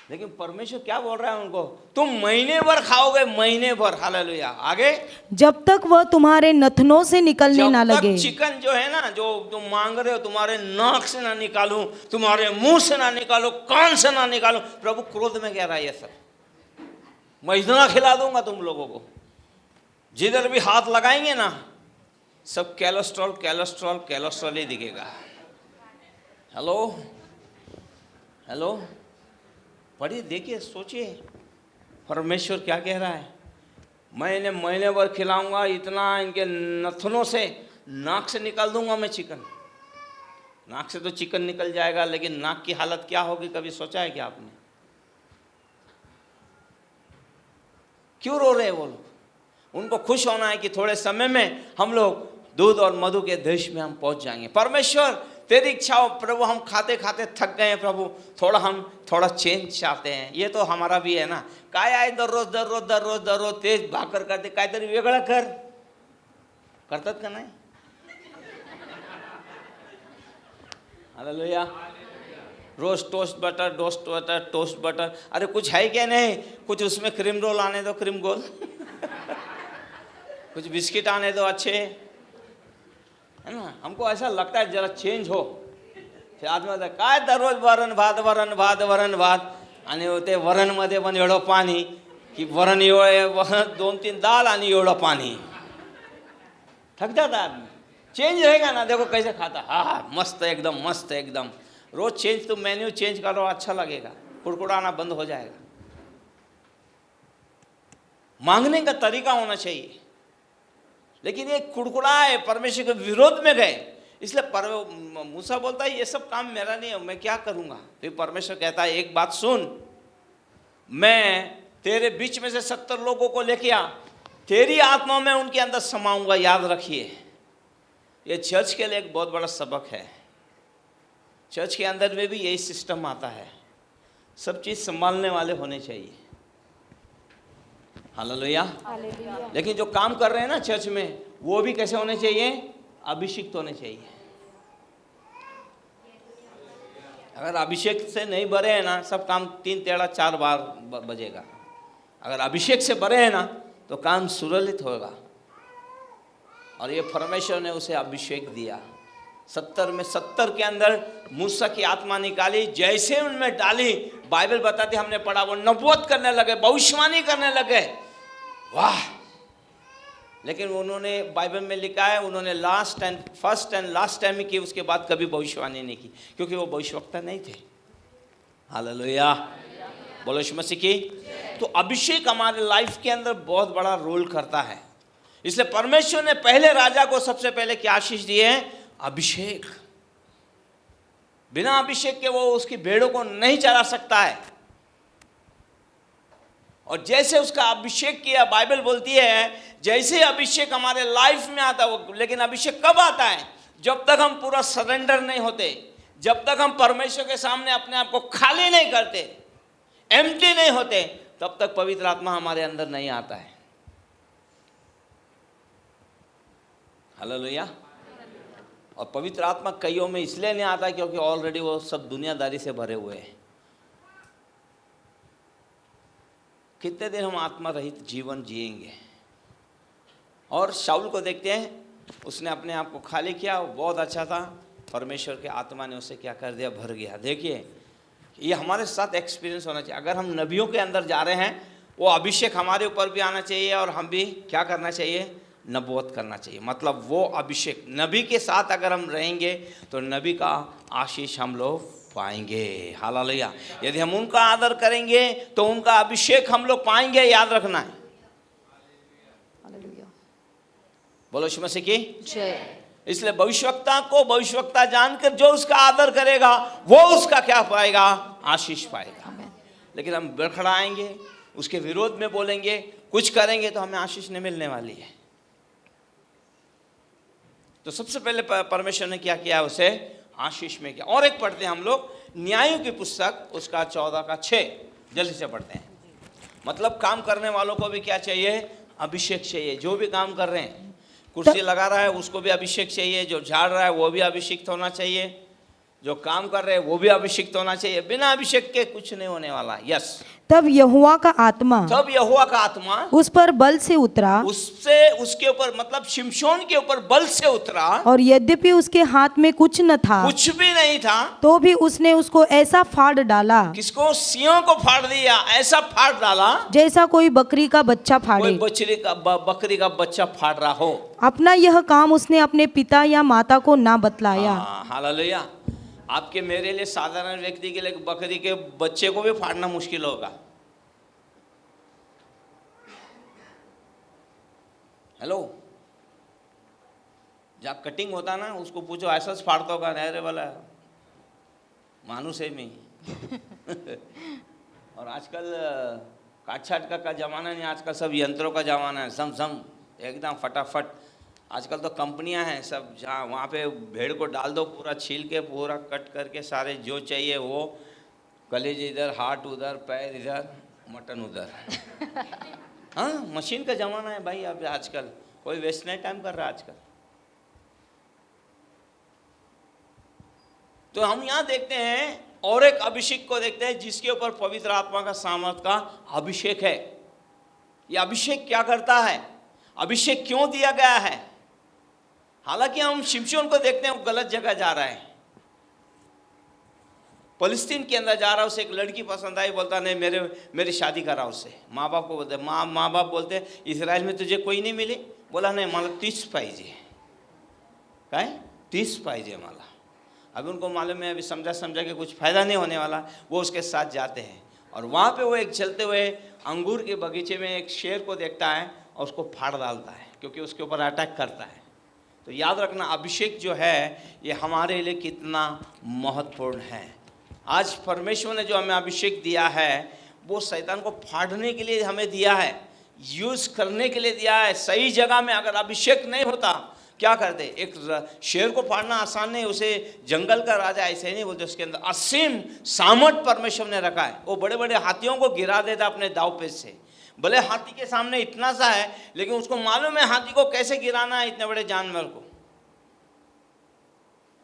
लेकिन परमेश्वर क्या बोल रहा है उनको तुम महीने भर खाओगे महीने भर। हालेलुया आगे जब तक वह तुम्हारे नथनों से निकलने ना जब तक लगे। चिकन जो है ना जो तुम मांग रहे हो तुम्हारे नाक से ना निकालूं तुम्हारे मुंह से ना निकालो कान से ना निकालूं। प्रभु क्रोध में कह रहा है ये सब मैं इतना खिला दूंगा तुम लोगों को जिधर भी हाथ लगाएंगे ना सब कैलोस्ट्रॉल कैलोस्ट्रॉल कैलोस्ट्रॉल ही दिखेगा। हेलो हेलो पढ़िए देखिए सोचिए परमेश्वर क्या कह रहा है मैंने महीने भर खिलाऊंगा इतना इनके नथनों से नाक से निकाल दूंगा मैं चिकन। नाक से तो चिकन निकल जाएगा लेकिन नाक की हालत क्या होगी कभी सोचा है क्या आपने? क्यों रो रहे हैं वो लोग? उनको खुश होना है कि थोड़े समय में हम लोग दूध और मधु के देश में हम पहुंच जाएंगे। परमेश्वर तेरी इच्छा हो प्रभु हम खाते खाते थक गए हैं प्रभु थोड़ा चेंज चाहते हैं। ये तो हमारा भी है ना काय आहे दररोज दररोज दररोज दररोज तेज भाकर करते काहीतरी वेगळं करतात का नाही? हालेलुया रोज टोस्ट बटर अरे कुछ है क्या नहीं कुछ उसमें क्रीम रोल आने दो क्रीम गोल कुछ बिस्किट आने दो अच्छे है ना। हमको ऐसा लगता है जरा चेंज हो ते आतमध्ये काय दररोज वरण भात आणि ते वरणमध्ये पण एवढं पाणी की वरण एवढं 2-3 दाल आणि एवढं पाणी थक जाता आदमी। चेंज रहेगा ना देखो कैसे खाता हाँ मस्त एकदम रोज चेंज तो मेन्यू चेंज करो अच्छा लगेगा कुड़कुड़ाना बंद हो जाएगा। मांगने का तरीका होना चाहिए लेकिन ये कुड़कुड़ाए परमेश्वर के विरोध में गए इसलिए मूसा बोलता है ये सब काम मेरा नहीं है मैं क्या करूँगा। फिर परमेश्वर कहता है एक बात सुन मैं तेरे बीच में से 70 लोगों को लेके आ तेरी आत्मा में उनके अंदर समाऊंगा। याद रखिए ये चर्च के लिए एक बहुत बड़ा सबक है। चर्च के अंदर में भी यही सिस्टम आता है सब चीज़ संभालने वाले होने चाहिए। हालेलुया लेकिन जो काम कर रहे हैं ना चर्च में वो भी कैसे होने चाहिए? अभिषिक्त होने चाहिए। अगर अभिषेक से नहीं भरे हैं ना सब काम 3 टेढ़ा 4 बार बजेगा। अगर अभिषेक से भरे हैं ना तो काम सुललित होगा। और ये परमेश्वर ने उसे अभिषेक दिया 70 में 70 के अंदर मूसा की आत्मा निकाली जैसे उनमें डाली बाइबल बताती हमने पढ़ा वो नबूवत करने लगे भविष्यवाणी करने लगे। वाह लेकिन उन्होंने बाइबल में लिखा है उन्होंने फर्स्ट एंड लास्ट टाइम ही की उसके बाद कभी भविष्यवाणी नहीं की क्योंकि वो भविष्यवक्ता नहीं थे। हालेलुया, बोलो यीशु मसीह की। तो अभिषेक हमारे लाइफ के अंदर बहुत बड़ा रोल करता है। इसलिए परमेश्वर ने पहले राजा को सबसे पहले क्या आशीष दी है? अभिषेक। बिना अभिषेक के वो उसकी भेड़ों को नहीं चरा सकता है। और जैसे उसका अभिषेक किया, बाइबल बोलती है जैसे अभिषेक हमारे लाइफ में आता है, लेकिन अभिषेक कब आता है? जब तक हम पूरा सरेंडर नहीं होते, जब तक हम परमेश्वर के सामने अपने आप को खाली नहीं करते, एम्प्टी नहीं होते, तब तक पवित्र आत्मा हमारे अंदर नहीं आता है। हालेलुया। और पवित्र आत्मा कईयों में इसलिए नहीं आता क्योंकि ऑलरेडी वो सब दुनियादारी से भरे हुए हैं। कितने दिन हम आत्मा रहित जीवन जिएंगे? और शाऊल को देखते हैं, उसने अपने आप को खाली किया, वो बहुत अच्छा था, परमेश्वर के आत्मा ने उसे क्या कर दिया? भर गया। देखिए, ये हमारे साथ एक्सपीरियंस होना चाहिए। अगर हम नबियों के अंदर जा रहे हैं, वो अभिषेक हमारे ऊपर भी आना चाहिए और हम भी क्या करना चाहिए? नबूवत करना चाहिए। मतलब वो अभिषेक, नबी के साथ अगर हम रहेंगे तो नबी का आशीष हम लोग पाएंगे। हालेलुया। यदि हम उनका आदर करेंगे तो उनका अभिषेक हम लोग पाएंगे, याद रखना है। हालेलुया, बोलो यीशु मसीह की जय। इसलिए भविष्यवक्ता को भविष्यवक्ता जानकर जो उसका आदर करेगा वो उसका क्या पाएगा? आशीष पाएगा। आमीन। लेकिन हम बड़खड़ाएंगे, उसके विरोध में बोलेंगे, कुछ करेंगे तो हमें आशीष नहीं मिलने वाली है। तो सबसे पहले परमेश्वर ने क्या किया? उसे आशीष में किया। और एक पढ़ते हैं हम लोग, न्यायों की पुस्तक उसका 14:6, जल्दी से पढ़ते हैं। मतलब काम करने वालों को भी क्या चाहिए? अभिषेक चाहिए। जो भी काम कर रहे हैं, कुर्सी लगा रहा है उसको भी अभिषेक चाहिए, जो झाड़ रहा है वो भी अभिषिक्त होना चाहिए, जो काम कर रहे हैं वो भी अभिषिक्त होना चाहिए। बिना अभिषेक के कुछ नहीं होने वाला। यस। तब यहोवा का आत्मा उस पर बल से उतरा, उसके ऊपर, मतलब शिमशोन के ऊपर बल से उतरा। और यद्यपि उसके हाथ में कुछ न था, कुछ भी नहीं था, तो भी उसने उसको ऐसा फाड़ डाला। किसको? सिंहों को फाड़ दिया। ऐसा फाड़ डाला जैसा कोई बकरी का बच्चा फाड़े। बकरी का बच्चा फाड़ रहा हो। अपना यह काम उसने अपने पिता या माता को ना बतलाया। हालेलुया। आपके मेरे लिए, साधारण व्यक्ति के लिए बकरी के बच्चे को भी फाड़ना मुश्किल होगा। हेलो, जहाँ कटिंग होता ना, उसको पूछो ऐसा फाड़ता होगा? अरे वाला मानुस है मैं। और आजकल काट छाट का जमाना नहीं, आजकल सब यंत्रों का जमाना है। सम एकदम फटाफट। आजकल तो कंपनियां हैं सब, जहाँ वहाँ पे भेड़ को डाल दो, पूरा छील के पूरा कट करके सारे जो चाहिए वो, कलेज इधर, हार्ट उधर, पैर इधर, मटन उधर। हाँ, मशीन का ज़माना है भाई। अब आजकल कोई वेस्ट नहीं टाइम कर रहा आजकल। तो हम यहाँ देखते हैं और एक अभिषेक को देखते हैं जिसके ऊपर पवित्र आत्मा का सामर्थ का अभिषेक है। ये अभिषेक क्या करता है? अभिषेक क्यों दिया गया है? हालांकि हम शिमशोन को देखते हैं, वो गलत जगह जा रहा है, फलस्तीन के अंदर जा रहा है। उसे एक लड़की पसंद आई, बोलता नहीं मेरी शादी करा उससे। माँ बाप को बोलते, माँ बाप बोलते इजराइल में तुझे कोई नहीं मिले? बोला नहीं, मला 30 पाहिजे। काय 30 पाहिजे मला। अभी उनको मालूम है अभी समझा के कुछ फ़ायदा नहीं होने वाला, वो उसके साथ जाते हैं। और वहाँ पे वो एक चलते हुए अंगूर के बगीचे में एक शेर को देखता है और उसको फाड़ डालता है, क्योंकि उसके ऊपर अटैक करता है। तो याद रखना, अभिषेक जो है ये हमारे लिए कितना महत्वपूर्ण है। आज परमेश्वर ने जो हमें अभिषेक दिया है वो शैतान को फाड़ने के लिए हमें दिया है, यूज़ करने के लिए दिया है। सही जगह में अगर अभिषेक नहीं होता क्या करते? एक शेर को फाड़ना आसान नहीं, उसे जंगल का राजा ऐसे नहीं बोलते, उसके अंदर असीम सामर्थ परमेश्वर ने रखा है। वो बड़े बड़े हाथियों को गिरा देता अपने दाव पेच से। भले हाथी के सामने इतना सा है, लेकिन उसको मालूम है हाथी को कैसे गिराना है, इतने बड़े जानवर को।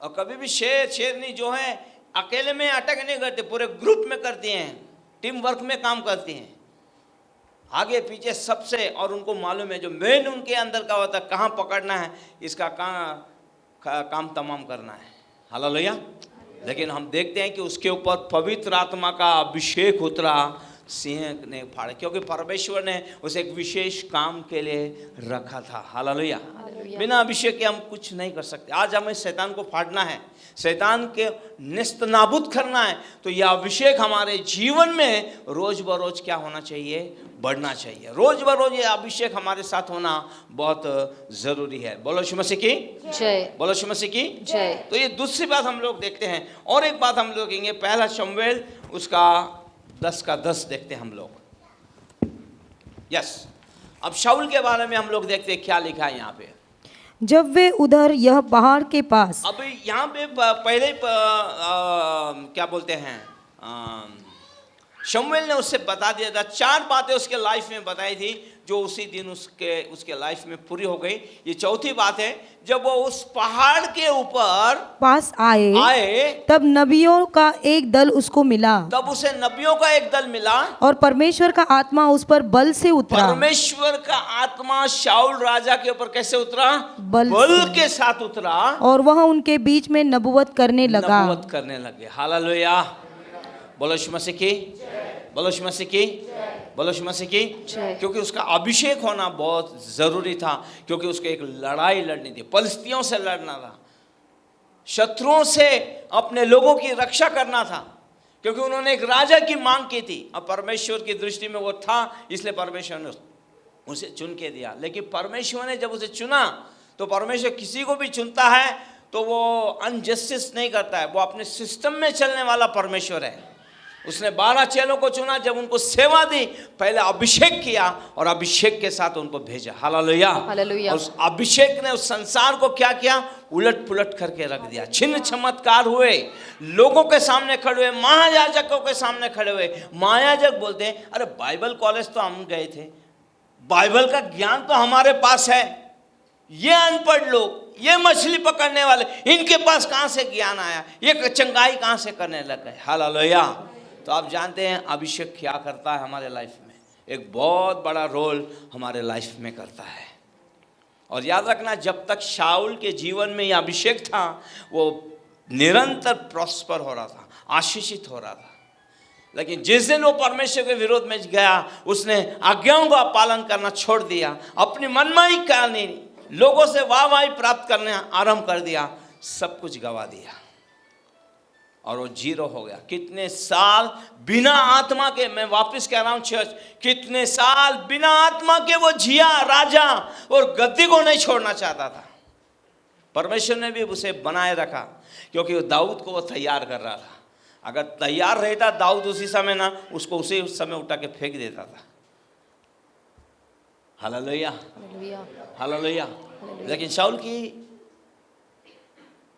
और कभी भी शेरनी जो है अकेले में अटैक नहीं करते, पूरे ग्रुप में करती हैं, टीम वर्क में काम करती हैं, आगे पीछे सबसे। और उनको मालूम है जो मेन उनके अंदर का होता है, कहाँ पकड़ना है, इसका काम तमाम करना है। हालेलुया। लेकिन हम देखते हैं कि उसके ऊपर पवित्र आत्मा का अभिषेक उतरा, सिंह ने फाड़ा, क्योंकि परमेश्वर ने उसे एक विशेष काम के लिए रखा था। हालेलुया। बिना अभिषेक के हम कुछ नहीं कर सकते। आज हमें शैतान को फाड़ना है, शैतान के निस्त नाबूद करना है, तो यह अभिषेक हमारे जीवन में रोज बरोज क्या होना चाहिए, बढ़ना चाहिए। रोज बरोज ये अभिषेक हमारे साथ होना बहुत जरूरी है। बोलो यीशु मसीह की जय। बोलो यीशु मसीह की जय। तो ये दूसरी बात हम लोग देखते हैं। और एक बात हम लोग देखेंगे, पहला शमूएल उसका 10 देखते हैं हम लोग। यस, अब शाऊल के बारे में हम लोग देखते हैं क्या लिखा है यहाँ पे। जब वे उधर यह पहाड़ के पास, अब यहाँ पे पहले क्या बोलते हैं, शमूएल ने उससे बता दिया था, 4 बातें उसके लाइफ में बताई थी जो उसी दिन उसके लाइफ में पूरी हो गई। ये चौथी बात है, जब वो उस पहाड़ के ऊपर पास आए तब नबियों का एक दल उसको मिला, तब उसे नबियों का एक दल मिला और परमेश्वर का आत्मा उस पर बल से उतरा। परमेश्वर का आत्मा शाऊल राजा के ऊपर कैसे उतरा, बल के साथ उतरा, और वह उनके बीच में नबुवत करने लगा। नबुवत करने लगे। हालेलुया। बोलो यीशु मसीह की, बोलो यीशु मसीह की, बोलो यीशु मसीह की। क्योंकि उसका अभिषेक होना बहुत जरूरी था, क्योंकि उसको एक लड़ाई लड़नी थी, फलिस्तियों से लड़ना था, शत्रुओं से अपने लोगों की रक्षा करना था, क्योंकि उन्होंने एक राजा की मांग की थी। अब परमेश्वर की दृष्टि में वो था, इसलिए परमेश्वर ने उसे चुन के दिया। लेकिन परमेश्वर ने जब उसे चुना, तो परमेश्वर किसी को भी चुनता है तो वो अनजस्टिस नहीं करता है, वो अपने सिस्टम में चलने वाला परमेश्वर है। उसने 12 चेलों को चुना, जब उनको सेवा दी, पहले अभिषेक किया और अभिषेक के साथ उनको भेजा। हालेलुया। हालेलुया। उस अभिषेक ने उस संसार को क्या किया, उलट पुलट करके रख दिया। छिन्न चमत्कार हुए, लोगों के सामने खड़े हुए, महायाजकों के सामने खड़े हुए। महायाजक बोलते हैं, अरे बाइबल कॉलेज तो हम गए थे, बाइबल का ज्ञान तो हमारे पास है, ये अनपढ़ लोग, ये मछली पकड़ने वाले, इनके पास कहाँ से ज्ञान आया, ये चंगाई कहाँ से करने लग गए। हालेलुया। तो आप जानते हैं अभिषेक क्या करता है हमारे लाइफ में, एक बहुत बड़ा रोल हमारे लाइफ में करता है। और याद रखना, जब तक शाऊल के जीवन में यह अभिषेक था, वो निरंतर प्रॉस्पर हो रहा था, आशीषित हो रहा था। लेकिन जिस दिन वो परमेश्वर के विरोध में गया, उसने आज्ञाओं का पालन करना छोड़ दिया, अपनी मनमानी करनी, लोगों से वाहवाही प्राप्त करने आरंभ कर दिया, सब कुछ गवा दिया और वो जीरो हो गया। कितने साल बिना आत्मा के, मैं वापस कह रहा हूं चर्च, कितने साल बिना आत्मा के वो जिया राजा, और गद्दी को नहीं छोड़ना चाहता था। परमेश्वर ने भी उसे बनाए रखा, क्योंकि वो दाऊद को वो तैयार कर रहा था। अगर तैयार रहता दाऊद उसी समय ना, उसको उसी समय उठा के फेंक देता था। Hallelujah, hallelujah. लेकिन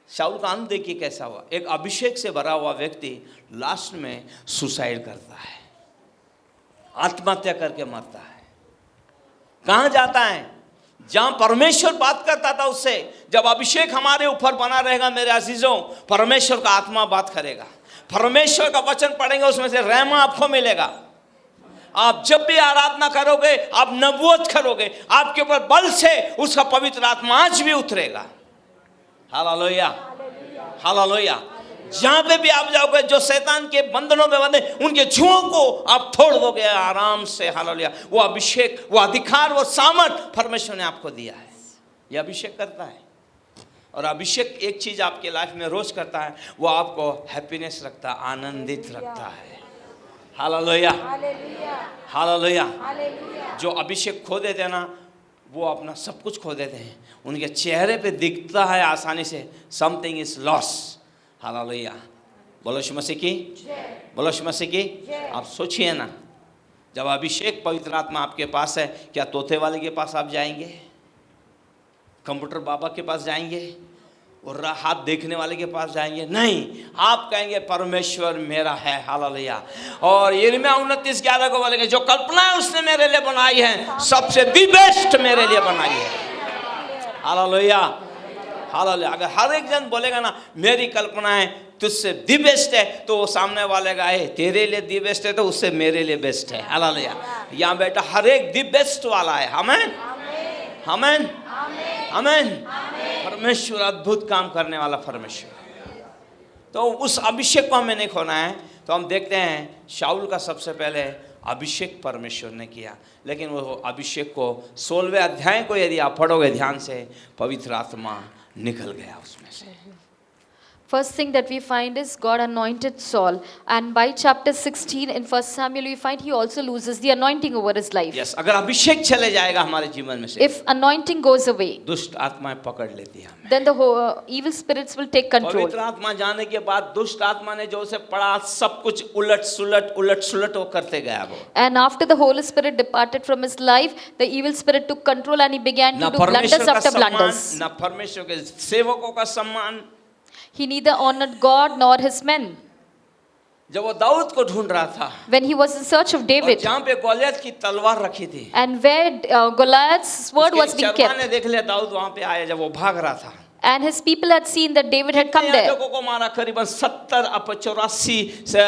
शाऊल का अंत देखिए कैसा हुआ। एक अभिषेक से भरा हुआ व्यक्ति लास्ट में सुसाइड करता है, आत्महत्या करके मरता है। कहां जाता है, जहां परमेश्वर बात करता था उससे। जब अभिषेक हमारे ऊपर बना रहेगा मेरे अजीजों, परमेश्वर का आत्मा बात करेगा, परमेश्वर का वचन पढ़ेंगे, उसमें से रहमा आपको मिलेगा। आप जब भी आराधना करोगे, आप नबूवत करोगे, आपके ऊपर बल से उसका पवित्र आत्मा आज भी उतरेगा। Hallelujah, hallelujah. जहां पे भी आप जाओगे, जो शैतान के बंधनों में बंधे, उनके जुओं को आप तोड़ दोगे आराम से। हालेलुया। वो अभिषेक, वो अधिकार, वो सामर्थ परमेश्वर ने आपको दिया है। ये अभिषेक करता है। और अभिषेक एक चीज आपके लाइफ में रोज करता है, वो आपको हैप्पीनेस रखता है, आनंदित रखता है। Hallelujah, hallelujah. जो अभिषेक खो देते हैं ना, वो अपना सब कुछ खो देते हैं। उनके चेहरे पे दिखता है आसानी से, समथिंग इज लॉस। हालेलुया। बोलो यीशु मसीह की, बोलो यीशु मसीह की। आप सोचिए ना, जब अभिषेक पवित्र आत्मा आपके पास है, क्या तोते वाले के पास आप जाएंगे, कंप्यूटर बाबा के पास जाएंगे, और हाथ देखने वाले के पास जाएंगे? नहीं, आप कहेंगे परमेश्वर मेरा है। हालेलुया। और यिर्मयाह 29:11 को बोलेंगे, जो कल्पनाएं उसने मेरे लिए बनाई है, सबसे दी बेस्ट मेरे लिए बनाई है। Hallelujah, hallelujah. अगर हर एक जन बोलेगा ना मेरी कल्पनाएं तुझसे दी बेस्ट है, तो वो सामने वाले का है तेरे लिए दी बेस्ट है, तो उससे मेरे लिए बेस्ट है। हालेलुया। यहाँ बेटा हर एक दी बेस्ट वाला है। आमीन, आमीन, आमीन। परमेश्वर अद्भुत काम करने वाला परमेश्वर। तो उस अभिषेक को हमें नहीं खोना है। तो हम देखते हैं शाऊल का सबसे पहले अभिषेक परमेश्वर ने किया, लेकिन वो अभिषेक को 16वें अध्याय को यदि आप पढ़ोगे ध्यान से, पवित्र आत्मा निकल गया उसमें से। First thing that we find is God anointed Saul, and by chapter 16 in 1 Samuel we find he also loses the anointing over his life. Yes, अगर अभिषेक चले जाएगा हमारे जीवन में से, If anointing goes away, दुष्ट आत्माएं पकड़ लेती हैं हमें। then the evil spirits will take control. पवित्र आत्मा जाने के बाद दुष्ट आत्मा ने जो उसे पढ़ा सब कुछ उलट सुलट वो करते गया वो। And after the Holy Spirit departed from his life, the evil spirit took control and he began to do blunders after blunders. ना परमेश्वर के सेवकों का सम्मान। He neither honored God nor his men. जब वो दाऊद को ढूंढ रहा था, When he was in search of और David, जहाँ पे गोलियत की तलवार रखी थी, and where Goliath's sword was being चरवाहा kept, ने देख लिया दाऊद वहाँ पे आया जब वो भाग रहा था। and his people had seen that David had come there. याजकों को मारा, करीबन 70-84 से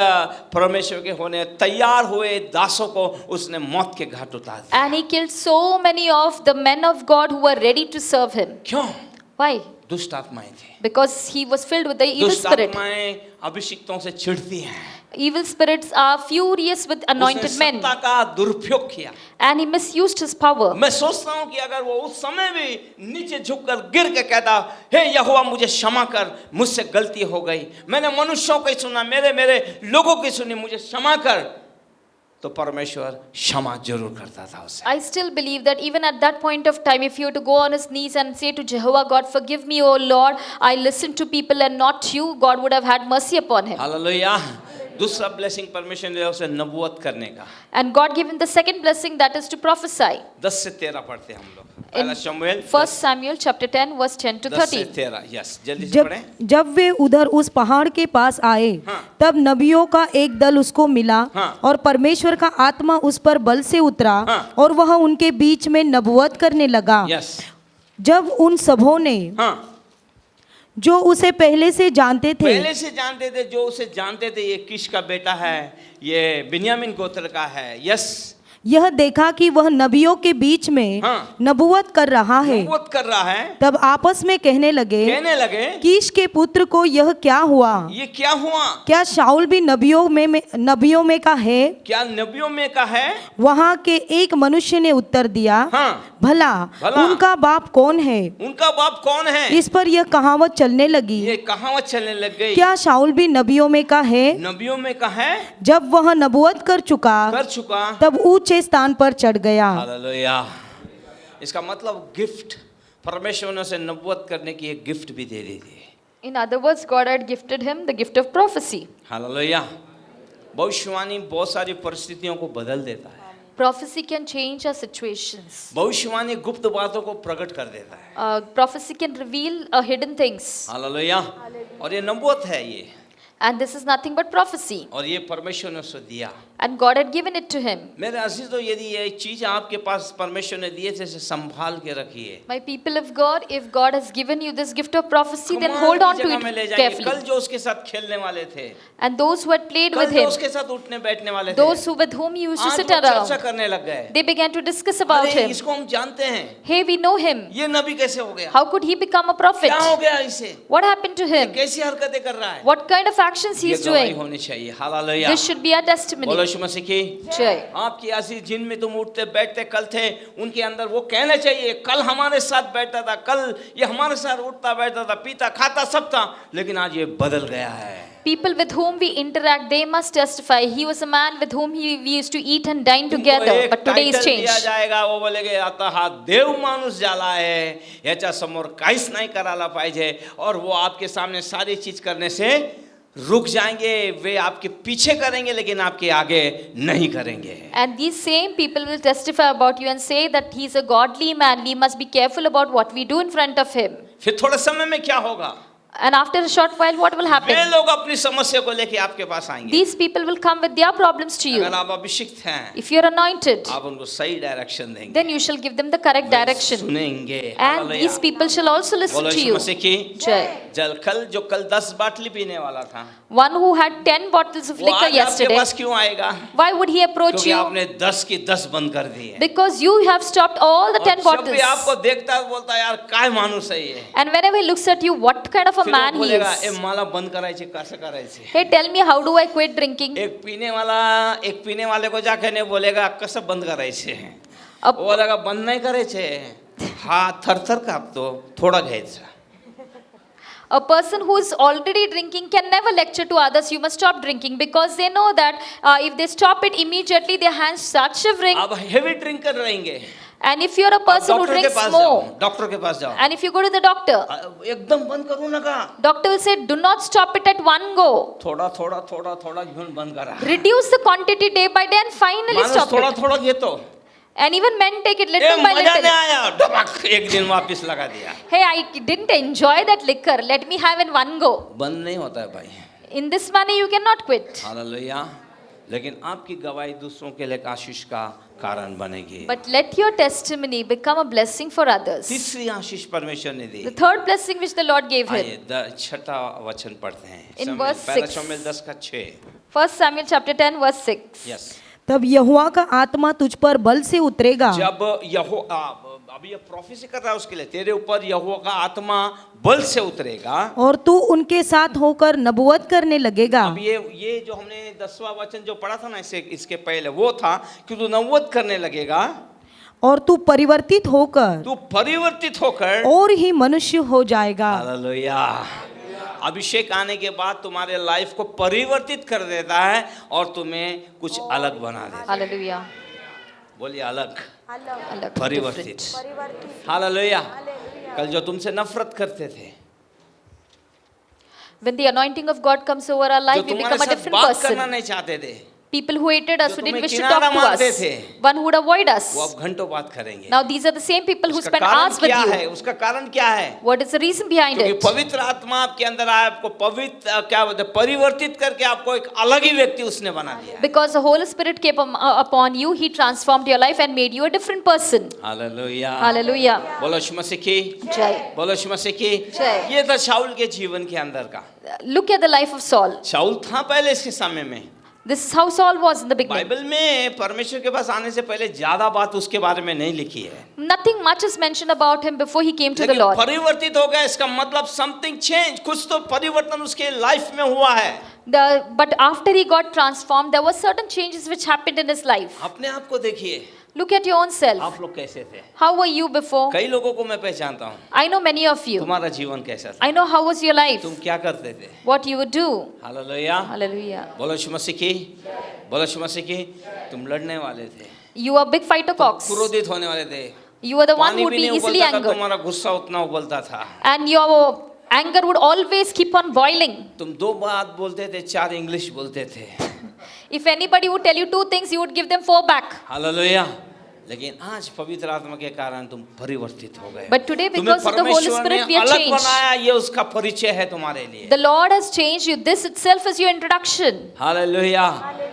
परमेश्वर के होने तैयार हुए दासों को उसने मौत के घाट उतार दिया। And he killed so many of the men of God who were ready to serve him. क्यों? Why? दुष्ट आत्माएं थी। Because he was filled with the evil दुष्ट spirit. आत्माएं अभिषिक्तों से चिढ़ती हैं। Evil spirits are furious with anointed उसने men, सत्ता का दुरुपयोग किया। and he misused his power. मैं सोचता हूँ कि अगर वो उस समय भी नीचे झुककर गिर के कहता, हे यहोवा मुझे क्षमा कर, मुझसे गलती हो गई, मैंने मनुष्यों की सुना, मेरे लोगों की सुनी, मुझे क्षमा कर, तो परमेश्वर क्षमा जरूर करता था उसे। I still believe that even at that point of time, if you were to go on his knees and say to Jehovah, God, forgive me, O Lord, I listened to people and not you, God would have had mercy upon him. Hallelujah. दूसरा blessing परमेश्वर ने उसे नबूवत करने का। And God gave him the second blessing, that is to prophesy. 10 से 13 पढ़ते हैं हम लोग। In पहला शमूएल 1 Samuel chapter 10 verse 10 to 10 से 13. 13, यस जल्दी से जब पढ़ें। जब वे उधर उस पहाड़ के पास आए, हाँ। तब नबियों का एक दल उसको मिला, हाँ। और परमेश्वर का आत्मा उस पर बल से उतरा, हाँ। और वह उनके बीच में नबूवत करने लगा। यस। जब उन सबों ने, हाँ, जो उसे पहले से जानते थे, पहले से जानते थे, जो उसे जानते थे, ये किश का बेटा है, ये बिन्यामीन गोत्र का है, यस, यह देखा कि वह नबियों के बीच में हाँ। नबूवत कर रहा है, नबूवत कर रहा है, तब आपस में कहने लगे, कीश के पुत्र को यह क्या हुआ? ये क्या हुआ? क्या शाऊल भी नबियों में का है? क्या नबियों में का है? वहाँ के एक मनुष्य ने उत्तर दिया, हाँ। भला उनका बाप कौन है? उनका बाप कौन है? इस पर यह कहावत चलने लगी, ये कहावत चलने लग गई, क्या शाऊल भी नबियों में का है? नबियों में का है? जब वह नबूवत कर चुका, तब ऊंचे स्थान पर चढ़ गया। हालेलुया। इसका मतलब गिफ्ट, परमेश्वर ने उसे नबूवत करने की एक गिफ्ट भी दे दी थी। In other words, God had gifted him the gift of prophecy. Hallelujah. भविष्यवाणी बहुत सारी परिस्थितियों को बदल देता है। Prophecy can change our situations. भविष्यवाणी गुप्त बातों को प्रकट कर देता है। Prophecy can reveal hidden things. Hallelujah. और ये नबूवत है ये, And this is nothing but prophecy. और ये परमेश्वर ने उसे दिया। And God had given it to him. मेरे अजीजों, यदि ये चीज आपके पास परमेश्वर ने दिए थे, इसे संभाल के रखिए। My people of God, if God has given you this gift of prophecy, then hold on to it carefully. कल जो उसके साथ खेलने वाले थे, And those who had played with कल जो him, उसके साथ उठने बैठने वाले थे, those who with whom he used to आज sit वो चर्चा around, करने लग गए। they began to discuss about अरे him. इसको हम जानते हैं, Hey, we know him. ये नबी कैसे हो गया? How could he become a prophet? क्या हो गया इसे? What happened to ये him? कैसी हरकतें कर रहा है? What kind of actions he ये is गवाही doing? होनी चाहिए। Hallelujah. This should be our बोलो testimony. यीशु मसीह की Jai. आपकी ऐसी जिनमें तुम उठते बैठते कल थे, उनके अंदर वो कहना चाहिए, कल हमारे साथ बैठता था, कल ये हमारे साथ उठता बैठता था, पीता खाता सब था, लेकिन आज ये बदल गया है। People with whom we interact, they must testify. He was a man with whom we used to eat and dine together, but today is दिया changed. जाएगा, वो बोलेगे आता हा देव माणूस झाला आहे, याच्या समोर काहीच नाही करायला पाहिजे, और वो आपके सामने सारी चीज करने से रुक जाएंगे। वे आपके पीछे करेंगे लेकिन आपके आगे नहीं करेंगे। And these same people will testify about you and say that he is a godly man. We must be careful about what we do in front of him. फिर थोड़े समय में क्या होगा? And after a short while, what will happen? वे लोग अपनी समस्या को लेके आपके पास आएंगे। These people will come with their problems to you. अगर आप अभिषिक्त हैं, If you are anointed, आप उनको सही डायरेक्शन देंगे, then you shall give them the correct direction. सुनेंगे। And these people shall also listen बोलो to यीशु you. मसीह की Jai. जो कल 10 बाटली पीने वाला था, One who had 10 bottles of वो liquor आज आपके yesterday, पास क्यों आएगा? why would he approach क्योंकि you? आपने 10 की 10 बंद कर दी है। Because you have stopped all the 10 और जब भी bottles. आपको देखता है बोलता है यार काय मानुस है ये। And whenever he looks at you, what kind of a फिर वो man he बोलेगा is. ए मला बंद करायचे कसं करायचे. Hey, tell me, how do I quit drinking? एक पीने वाले को जाके नहीं बोलेगा कसं बंद करायचे. A, वो बोलेगा बंद नाही करायचे. हात थरथर कापतो, थोडा घ्यायचा. a person who is already drinking can never lecture to others, you must stop drinking, because they know that if they stop it immediately, their hands start shivering. अब हेवी ड्रिंकर रहेंगे. And if you're a person who drinks more, doctor के पास जाओ. and if you go to the doctor, एकदम बंद करू नका. doctor will say, do not stop it at one go. थोडा घेऊन बंद करा. Reduce the quantity day by day and finally माणूस stop it. थोडा घेतो. And even men take it A little by मजा little. नहीं आया, डबक एक दिन वापस लगा दिया. Hey, I didn't enjoy that liquor. Let me have in one go. बंद नहीं होता है भाई. In this manner, you cannot quit. Hallelujah. लेकिन आपकी गवाही दूसरों के लिए आशीष का कारण बनेगी. But let your testimony become a blessing for others. तीसरी आशीष परमेश्वर ने दी. The third blessing which the Lord gave him. आइए छठा वचन पढ़ते हैं. In verse पहला 6. शमूएल 10:6. 1 Samuel chapter 10 verse 6. यस. तब यहोवा का आत्मा तुझ पर बल से उतरेगा जब अभी ये प्रोफेसी कर रहा है उसके लिए, तेरे ऊपर यहोवा का आत्मा बल से उतरेगा और तू उनके साथ होकर नबुवत करने लगेगा। अब ये जो हमने 10वां वचन जो पढ़ा था ना इसके पहले वो था कि तू नबुवत करने लगेगा और तू परिवर्तित होकर और ही मनुष्य हो जाएगा। हालेलुया। अभिषेक आने के बाद तुम्हारे लाइफ को परिवर्तित कर देता है और तुम्हें कुछ अलग बना देता है। Hallelujah. बोलिए अलग, Alak, परिवर्तित। different. हालेलुया। कल जो तुमसे नफरत करते थे, When the anointing of God comes over our जो life, we तुम्हारे become a साथ different बात करना person. नहीं चाहते थे, People who hated us, जो who didn't तुम्हें wish to किनारा talk to मारते us, थे, one who would avoid वो us. अब घंटों बात करेंगे। Now these are the same people who उसका spend कारण hours with क्या you. है? उसका कारण क्या है? What is the reason behind क्योंकि it? पवित्र आत्मा आपके अंदर आया, आपको पवित्र क्या बोलते हैं, परिवर्तित करके आपको एक अलग ही व्यक्ति उसने बना दिया। Because the Holy Spirit came upon you, He transformed your life and made you a different person. Hallelujah. Hallelujah. बोलो यीशु मसीह की Jai. बोलो यीशु मसीह की। जय। ये था शाऊल के जीवन के अंदर का। Look at the life of Saul. शाऊल था पहले इसके समय में। This is how Saul was in the beginning. Bible में परमेश्वर के पास आने से पहले ज्यादा बात उसके बारे में नहीं लिखी है, Nothing much is mentioned about him before he came to the लेकिन Lord. परिवर्तित हो गया इसका मतलब समथिंग चेंज, कुछ तो परिवर्तन उसके लाइफ में हुआ है। But after he got transformed, there were certain changes which happened in his life. अपने आप को देखिए, Look at your own self. आप लोग कैसे थे? How were you before? कई लोगों को मैं पहचानता हूँ। I know many of you. तुम्हारा जीवन कैसा था? I know how was your life, तुम क्या करते थे? what you would do. Hallelujah. Hallelujah. बोलो यीशु मसीह की, बोलो यीशु मसीह की। तुम लड़ने वाले थे, You are big fighter cocks. क्रोधित होने वाले थे, You are the one पानी who would भी be नहीं easily उबलता था, angered. तुम्हारा गुस्सा उतना उबलता था। And your anger would always keep on boiling. तुम 2 बात बोलते थे, 4 इंग्लिश बोलते थे। If anybody would tell you 2 things, you would give them 4 back. Hallelujah. लेकिन आज पवित्र आत्मा के कारण तुम परिवर्तित हो गए। But today, because of the Holy Spirit, we are अलग changed. बनाया, ये उसका परिचय है तुम्हारे लिए। The Lord has changed you. This itself is your introduction. Hallelujah.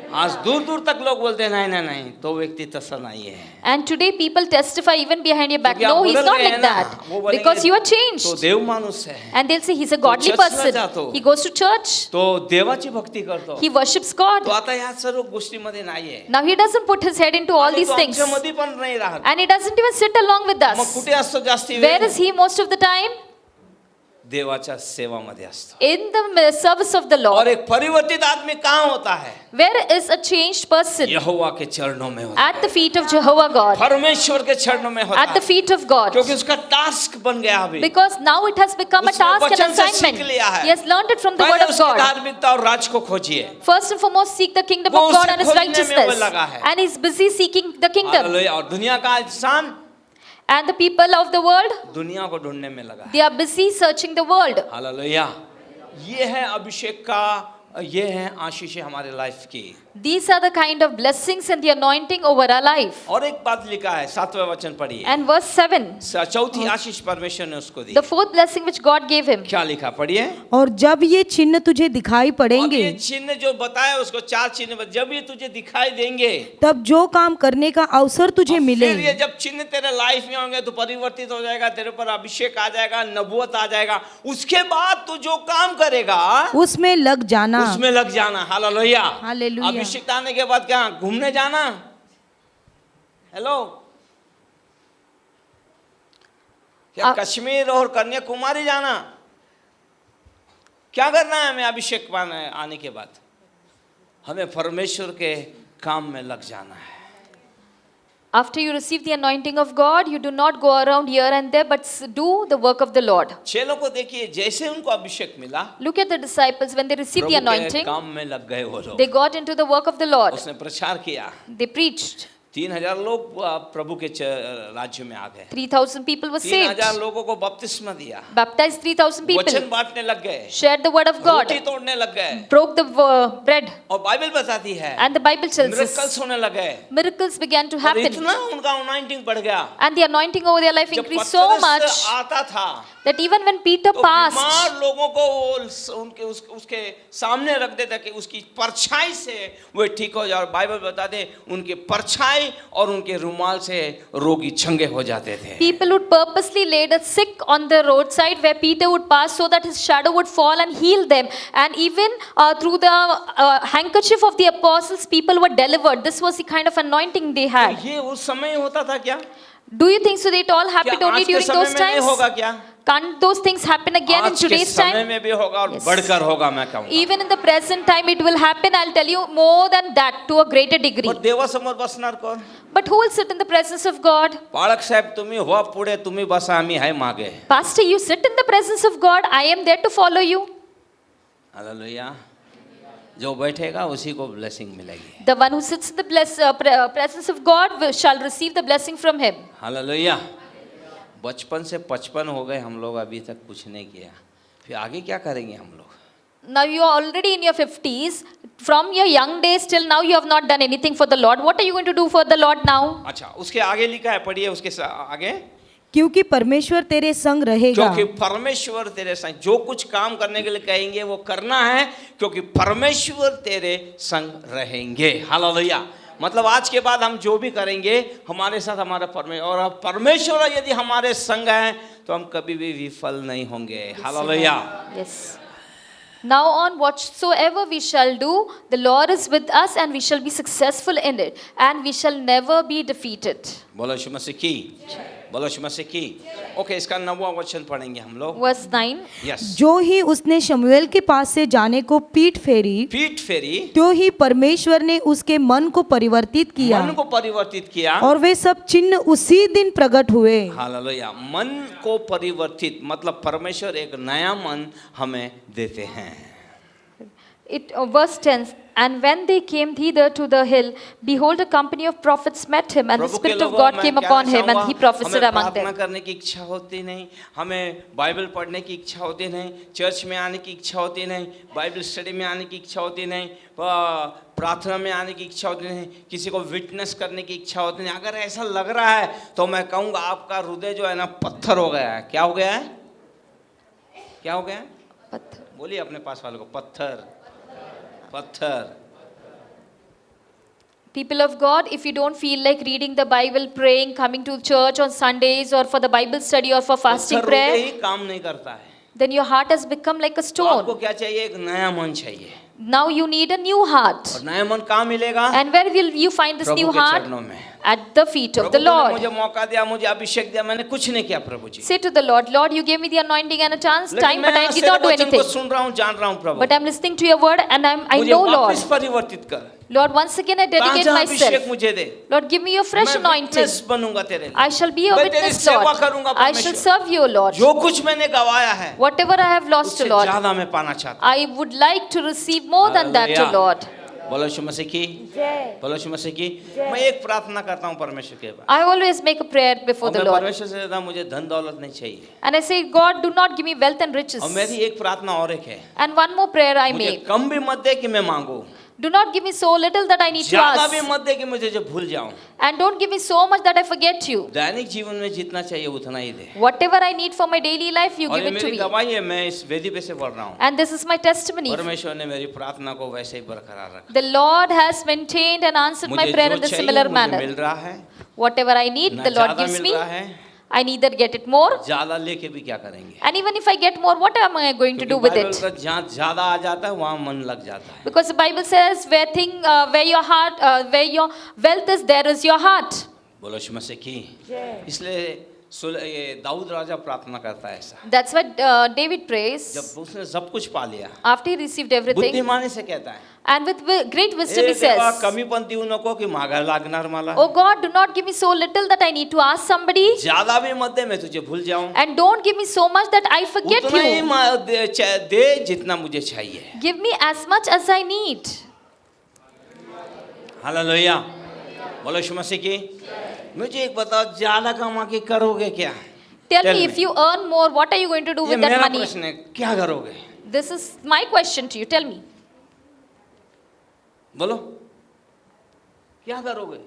आज दूर दूर तक लोग बोलते हैं नहीं, तो व्यक्ति तसा नहीं है। And today people testify even behind your back. क्योंकि आप No, he's बदल not गए हैं like ना, that. वो बोलेंगे, Because you are तो changed. देव मानुस है, And they'll say he's a godly चर्चला person. जातो. He goes to church. तो देवाची भक्ती करतो। He worships God. तो आता ह्या सर्व गोष्टीमध्ये नाहीये। Now he doesn't put his head into all आणि these तो things. आमच्यामध्ये पण नाही राहत। And he doesn't even sit along with mug us. कुठे असतो जास्ती Where वेळ? is he most of the time? देवाच्या सेवामध्ये असतो। In the service of the और Lord. एक परिवर्तित आदमी कहाँ होता है? Where is a changed person? यहोवा के चरणों में होता है, At the feet of Jehovah God. परमेश्वर के चरणों में होता At the है, feet of God. क्योंकि उसका टास्क बन गया अभी। Because now it has become a उसने task and वचन से सीख assignment. लिया है। He has learned it from the word पहले of उसकी God. धार्मिकता और राज को खोजिए। First and foremost, seek the kingdom वो of God उसे and His खोजने में वो righteousness. लगा है। And he's busy seeking the kingdom. Hallelujah. और दुनिया का इंसान And the people of the world, दुनिया को ढूंढने में लगा है। they are busy searching the world. Hallelujah. ये है अभिषेक का, ये है आशीष हमारे लाइफ की। These are the kind of blessings and the anointing over our life. और एक बात लिखा है, 7वां वचन पढ़िए। And verse 7, चौथी आशीष परमेश्वर ने उसको दी। the fourth blessing which God gave him. क्या लिखा पढ़िए। और जब ये चिन्ह तुझे दिखाई अब पड़ेंगे ये चिन्ह जो बताया उसको, 4 चिन्ह, जब ये तुझे दिखाई देंगे, तब जो काम करने का अवसर तुझे और मिले फिर ये जब चिन्ह तेरे लाइफ में होंगे तो परिवर्तित हो जाएगा, तेरे पर अभिषेक आ जाएगा, नबूवत आ जाएगा। उसके बाद तू जो काम करेगा उसमें लग जाना। उसमें लग जाना। हालेलुया। हालेलुया। अभिषेक आने के बाद क्या, घूमने जाना? हेलो, क्या कश्मीर और कन्याकुमारी जाना? क्या करना है हमें अभिषेक पाना आने के बाद? हमें परमेश्वर के काम में लग जाना है। After you receive the anointing of God, you do not go around here and there, but do the work of the Lord. चेलों को देखिए, जैसे उनको अभिषेक मिला, Look at the disciples when they received the प्रभु के anointing, काम में लग गए वो लोग। they got into the work of the Lord. उसने प्रचार किया, They preached. 3000 लोग प्रभु के राज्य में आ गए। 3,000 people were saved. 3000 लोगों को बपतिस्मा दिया, Baptized 3,000 people. वचन बांटने लग गए, Shared the word of God. रोटी तोड़ने लग गए, Broke the bread. और बाइबल बताती है And the Bible tells miracles us होने लगे। miracles began to और happen. इतना उनका अनाइंटिंग बढ़ गया, And the anointing over their life जब increased so much पतरस आता था that even when Peter तो passed, बीमार लोगों को वो उनके उसके सामने रख देता कि उसकी परछाई से वो ठीक हो जाए। और बाइबल बताते उनके परछाई और उनके रुमाल से रोगी चंगे हो जाते थे। people would purposely lay the sick on the roadside where Peter would pass so that his shadow would fall and heal them. And even through the handkerchief of the apostles, people were delivered. This was the kind of anointing they had. ये उस समय होता था क्या? Do you think so that it all क्या happened only आज के during समय those में नहीं times? होगा क्या? Can't those things happen again in आज के today's समय time? में भी होगा और Yes. बढ़कर होगा, मैं कहूँगा। Even in the present time, it will happen. I'll tell you more than that, to a greater degree. और देवासमोर बसणार कोण? But who will sit in the presence of God? पाळक साहेब तुम्ही हो पुढे, तुम्ही बसा, आम्ही आहे मागे। Pastor, you sit in the presence of God. I am there to follow you. Hallelujah. जो बैठेगा उसी को ब्लेसिंग मिलेगी। The one who sits in the presence of God shall receive the blessing from him. Hallelujah. बचपन से 55 हो गए हम लोग, अभी तक कुछ नहीं किया, फिर आगे क्या करेंगे हम लोग? Now you are already in your 50s. From your young days till now, you have not done anything for the Lord. What are you going to do for the Lord now? अच्छा, उसके आगे लिखा है, पढ़िए उसके आगे। क्योंकि परमेश्वर तेरे संग रहेगा। क्योंकि परमेश्वर तेरे संग, जो कुछ काम करने के लिए कहेंगे वो करना है, क्योंकि परमेश्वर तेरे संग रहेंगे। हालेलुया। मतलब आज के बाद हम जो भी करेंगे हमारे साथ हमारा परमेश्वर, और परमेश्वर यदि हमारे संग है तो हम कभी भी विफल नहीं होंगे। Hallelujah. Yes. Now on, whatsoever we shall do, the Lord is with us and we shall be successful in it and we shall never be defeated. बोलो यीशु मसीह की, बोलो यीशु मसीह की। ओके, इसका 9वां वचन पढ़ेंगे हम लोग। Verse 9. यस। जो ही उसने शमूएल के पास से जाने को पीठ फेरी, तो ही परमेश्वर ने उसके मन को परिवर्तित किया, मन को परिवर्तित किया, और वे सब चिन्ह उसी दिन प्रकट हुए। हालेलुया। मन को परिवर्तित मतलब परमेश्वर एक नया मन हमें देते हैं। Verse 10. And when they came thither to the hill, behold, a company of prophets met him, and the प्रभु के Spirit of लोगों, God मैं came क्या upon him, and चाहूँगा, he prophesied हमें among प्रार्थना them. करने की इच्छा होती नहीं, हमें बाइबल पढ़ने की इच्छा होती नहीं, चर्च में आने की इच्छा होती नहीं, बाइबल स्टडी में आने की इच्छा होती नहीं, प्रार्थना में आने की इच्छा होती नहीं, किसी को विटनेस करने की इच्छा होती नहीं। अगर ऐसा लग रहा है तो मैं कहूँगा आपका हृदय जो है ना पत्थर हो गया है। क्या हो गया है? क्या हो गया है? पत्थर। बोलिए अपने पास वालों को, पत्थर, पत्थर। People of God, if you don't feel like reading the Bible, praying, coming to church on Sundays, or for the Bible study, or for fasting पत्थर रोते prayer, ही काम नहीं करता है। then your heart has become like a तो आपको stone. क्या चाहिए? एक नया मन चाहिए। Now you need a new heart. और नया मन कहाँ मिलेगा? And where will you find this Prabhu new के heart? चरणों में। At the feet of the प्रभु ने मुझे Lord. मौका दिया, मुझे अभिषेक दिया, मैंने कुछ नहीं किया प्रभु जी। Say to the Lord, Lord, you gave me the anointing and a chance, लेकिन time, मैं but I आज did तेरे not do वचन को anything. सुन रहा हूँ, जान रहा हूँ प्रभु। But I'm listening to your word, and I मुझे know, Lord. वापस परिवर्तित कर। Lord, once again I कहाँ dedicate जहाँ अभिषेक myself. मुझे दे। Lord, give me your fresh मैं anointing. witness बनूंगा तेरे लिए। I shall be a मैं तेरी witness, सेवा Lord. करूंगा I shall परमेश्वर। serve you, Lord. जो कुछ मैंने गवाया है Whatever I have lost, उससे Lord, ज्यादा मैं पाना चाहता हूँ। I would like to receive more than that, hallelujah. Lord. बोलो यीशु मसीह की, बोलो यीशु मसीह की। मैं एक प्रार्थना करता हूँ परमेश्वर के पास। I always make a prayer before और the मैं Lord. परमेश्वर से ज्यादा मुझे धन दौलत नहीं चाहिए। And I say, God, do not give me wealth and riches. और मेरी एक प्रार्थना और एक है, And one more prayer I मुझे make. कम भी मत दे कि मैं मांगू, Do not give me so little that I need to ज्यादा भी ask. मत दे कि मुझे जो भूल जाऊं। And don't give me so much that I forget you. दैनिक जीवन में जितना चाहिए उतना ही दे। Whatever I need for my daily life, you और give ये it to मेरी me. गवाही है, मैं इस वेदी पे से बोल रहा हूँ। And this is my testimony. परमेश्वर ने मेरी प्रार्थना को वैसे ही बरकरार रखा। The Lord has maintained and answered my मुझे prayer जो in the चाहिए similar मुझे manner. मिल रहा है, Whatever I need, ना the Lord ज्यादा gives मिल me. रहा है, I neither get it more, ज्यादा लेके भी क्या करेंगे? and even if I get more, what am I going to do with Bible it? का जहाँ ज्यादा आ जाता है वहाँ मन लग जाता है। Because the Bible says, where your heart, where your wealth is, there is your heart. बोलो यीशु मसीह की। इसलिए ये दाऊद राजा प्रार्थना करता है ऐसा, That's what David prays जब उसने सब कुछ पा लिया, after he received everything. बुद्धिमानी से कहता है, And with great wisdom he "ए देवा, says, कमी पण देऊ नको की मागा लागणार मला, Oh God, do not give me so little that I need to ask somebody. ज्यादा भी मत दे मैं तुझे भूल जाऊं, And don't give me so much that I forget उतना ही you. दे जितना मुझे चाहिए। Give me as much as I need. Hallelujah, बोलो यीशु मसीह की। मुझे एक बताओ, ज्यादा कमा के करोगे क्या? Tell Tell me, me. if you earn more, what are you going to do ये with that मेरा money? प्रश्न है, क्या करोगे? This is my question to you. Tell me. बोलो, क्या करोगे?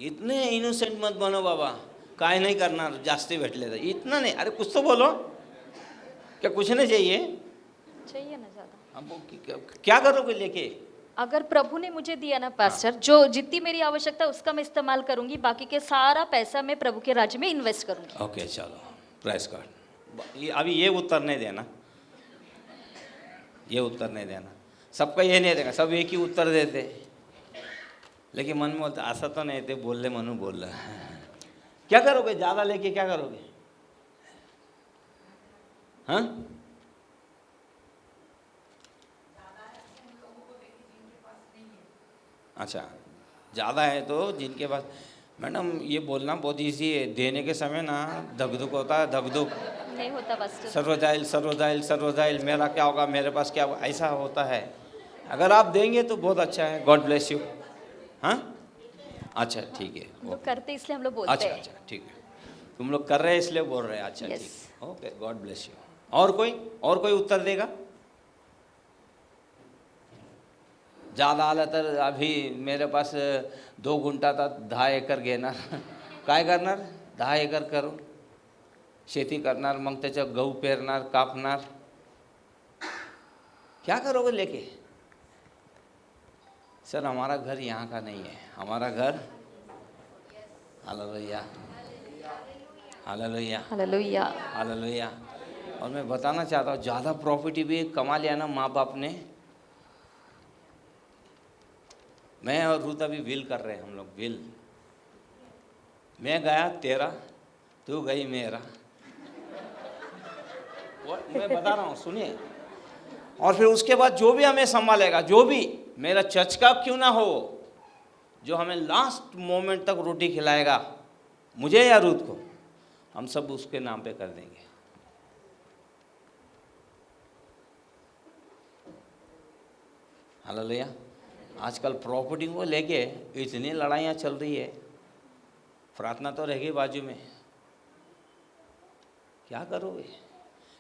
इतने इनोसेंट मत बनो बाबा, काय नहीं करना, जास्ती भेटले तर इतना नहीं, अरे कुछ तो बोलो, क्या कुछ नहीं चाहिए? चाहिए ना ज्यादा। अब वो क्या करोगे लेके? अगर प्रभु ने मुझे दिया ना पास्टर, जो जितनी मेरी आवश्यकता है उसका मैं इस्तेमाल करूंगी, बाकी के सारा पैसा मैं प्रभु के राज्य में इन्वेस्ट करूंगी। ओके चलो, प्रेस गॉड। अभी ये उत्तर नहीं देना, ये उत्तर नहीं देना, सबका ये नहीं देगा, सब एक ही उत्तर देते, लेकिन मन में बोलते ऐसा तो नहीं थे, बोलले मनु बोल रहा। क्या करोगे ज़्यादा लेके, क्या करोगे? हाँ, अच्छा, ज़्यादा है तो जिनके पास, मैडम ये बोलना बहुत ईजी है, देने के समय ना धकधक होता है, धकधक नहीं होता पास्टर। सर्वजाइल सर्वजाइल सर्वजाइल, मेरा क्या होगा, मेरे पास क्या होगा, ऐसा होता है। अगर आप देंगे तो बहुत अच्छा है, गॉड ब्लेस यू। हाँ, अच्छा ठीक है, हम लोग करते इसलिए हम लोग बोलते अच्छा हैं। अच्छा ठीक है, तुम लोग कर रहे हैं इसलिए बोल रहे हैं, अच्छा Yes. ठीक, ओके, गॉड ब्लेस यू। और कोई उत्तर देगा? ज़्यादा आलं तर अभी मेरे पास 2 गुंठा था, 10 एकर घेणार, काय करणार? 10 एकर करू, शेती करणार, मग त्याचं गहू पेरणार, कापणार, क्या करोगे लेके? सर हमारा घर यहाँ का नहीं है, हमारा घर, हालेलुया हालेलुया हालेलुया। हालेलुया। और मैं बताना चाहता हूँ, ज़्यादा प्रॉपर्टी भी कमा लिया ना माँ बाप ने, मैं और रूत अभी विल कर रहे हैं हम लोग, विल, मैं गया तेरा, तू गई मेरा, मैं बता रहा हूँ सुनिए। और फिर उसके बाद जो भी हमें संभालेगा, जो भी मेरा चर्च का क्यों ना हो, जो हमें लास्ट मोमेंट तक रोटी खिलाएगा, मुझे या रूत को, हम सब उसके नाम पे कर देंगे। हालेलुया। आजकल प्रॉपर्टी को लेके इतनी लड़ाइयाँ चल रही है, प्रार्थना तो रहेगी बाजू में, क्या करोगे?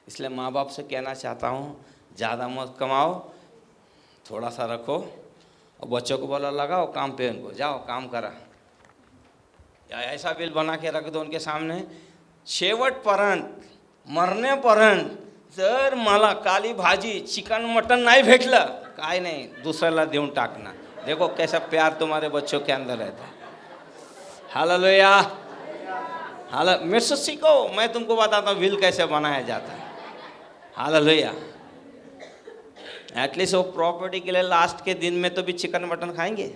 इसलिए माँ बाप से कहना चाहता हूँ, ज़्यादा मत कमाओ, थोड़ा सा रखो, और बच्चों को बोला लगाओ काम पे, उनको जाओ काम करा, या ऐसा बिल बना के रख दो उनके सामने, शेवटपर्यंत मरण्यापर्यंत जर मला काली भाजी चिकन मटन नहीं भेटलं, काय नहीं, दूसऱ्याला देऊन टाकना। देखो कैसा प्यार तुम्हारे बच्चों के अंदर रहता है। हालेलुया, मेरे से सीखो, मैं तुमको बताता हूँ विल कैसे बनाया जाता है। हालेलुया। एटलीस्ट वो प्रॉपर्टी के लिए लास्ट के दिन में तो भी चिकन मटन खाएंगे,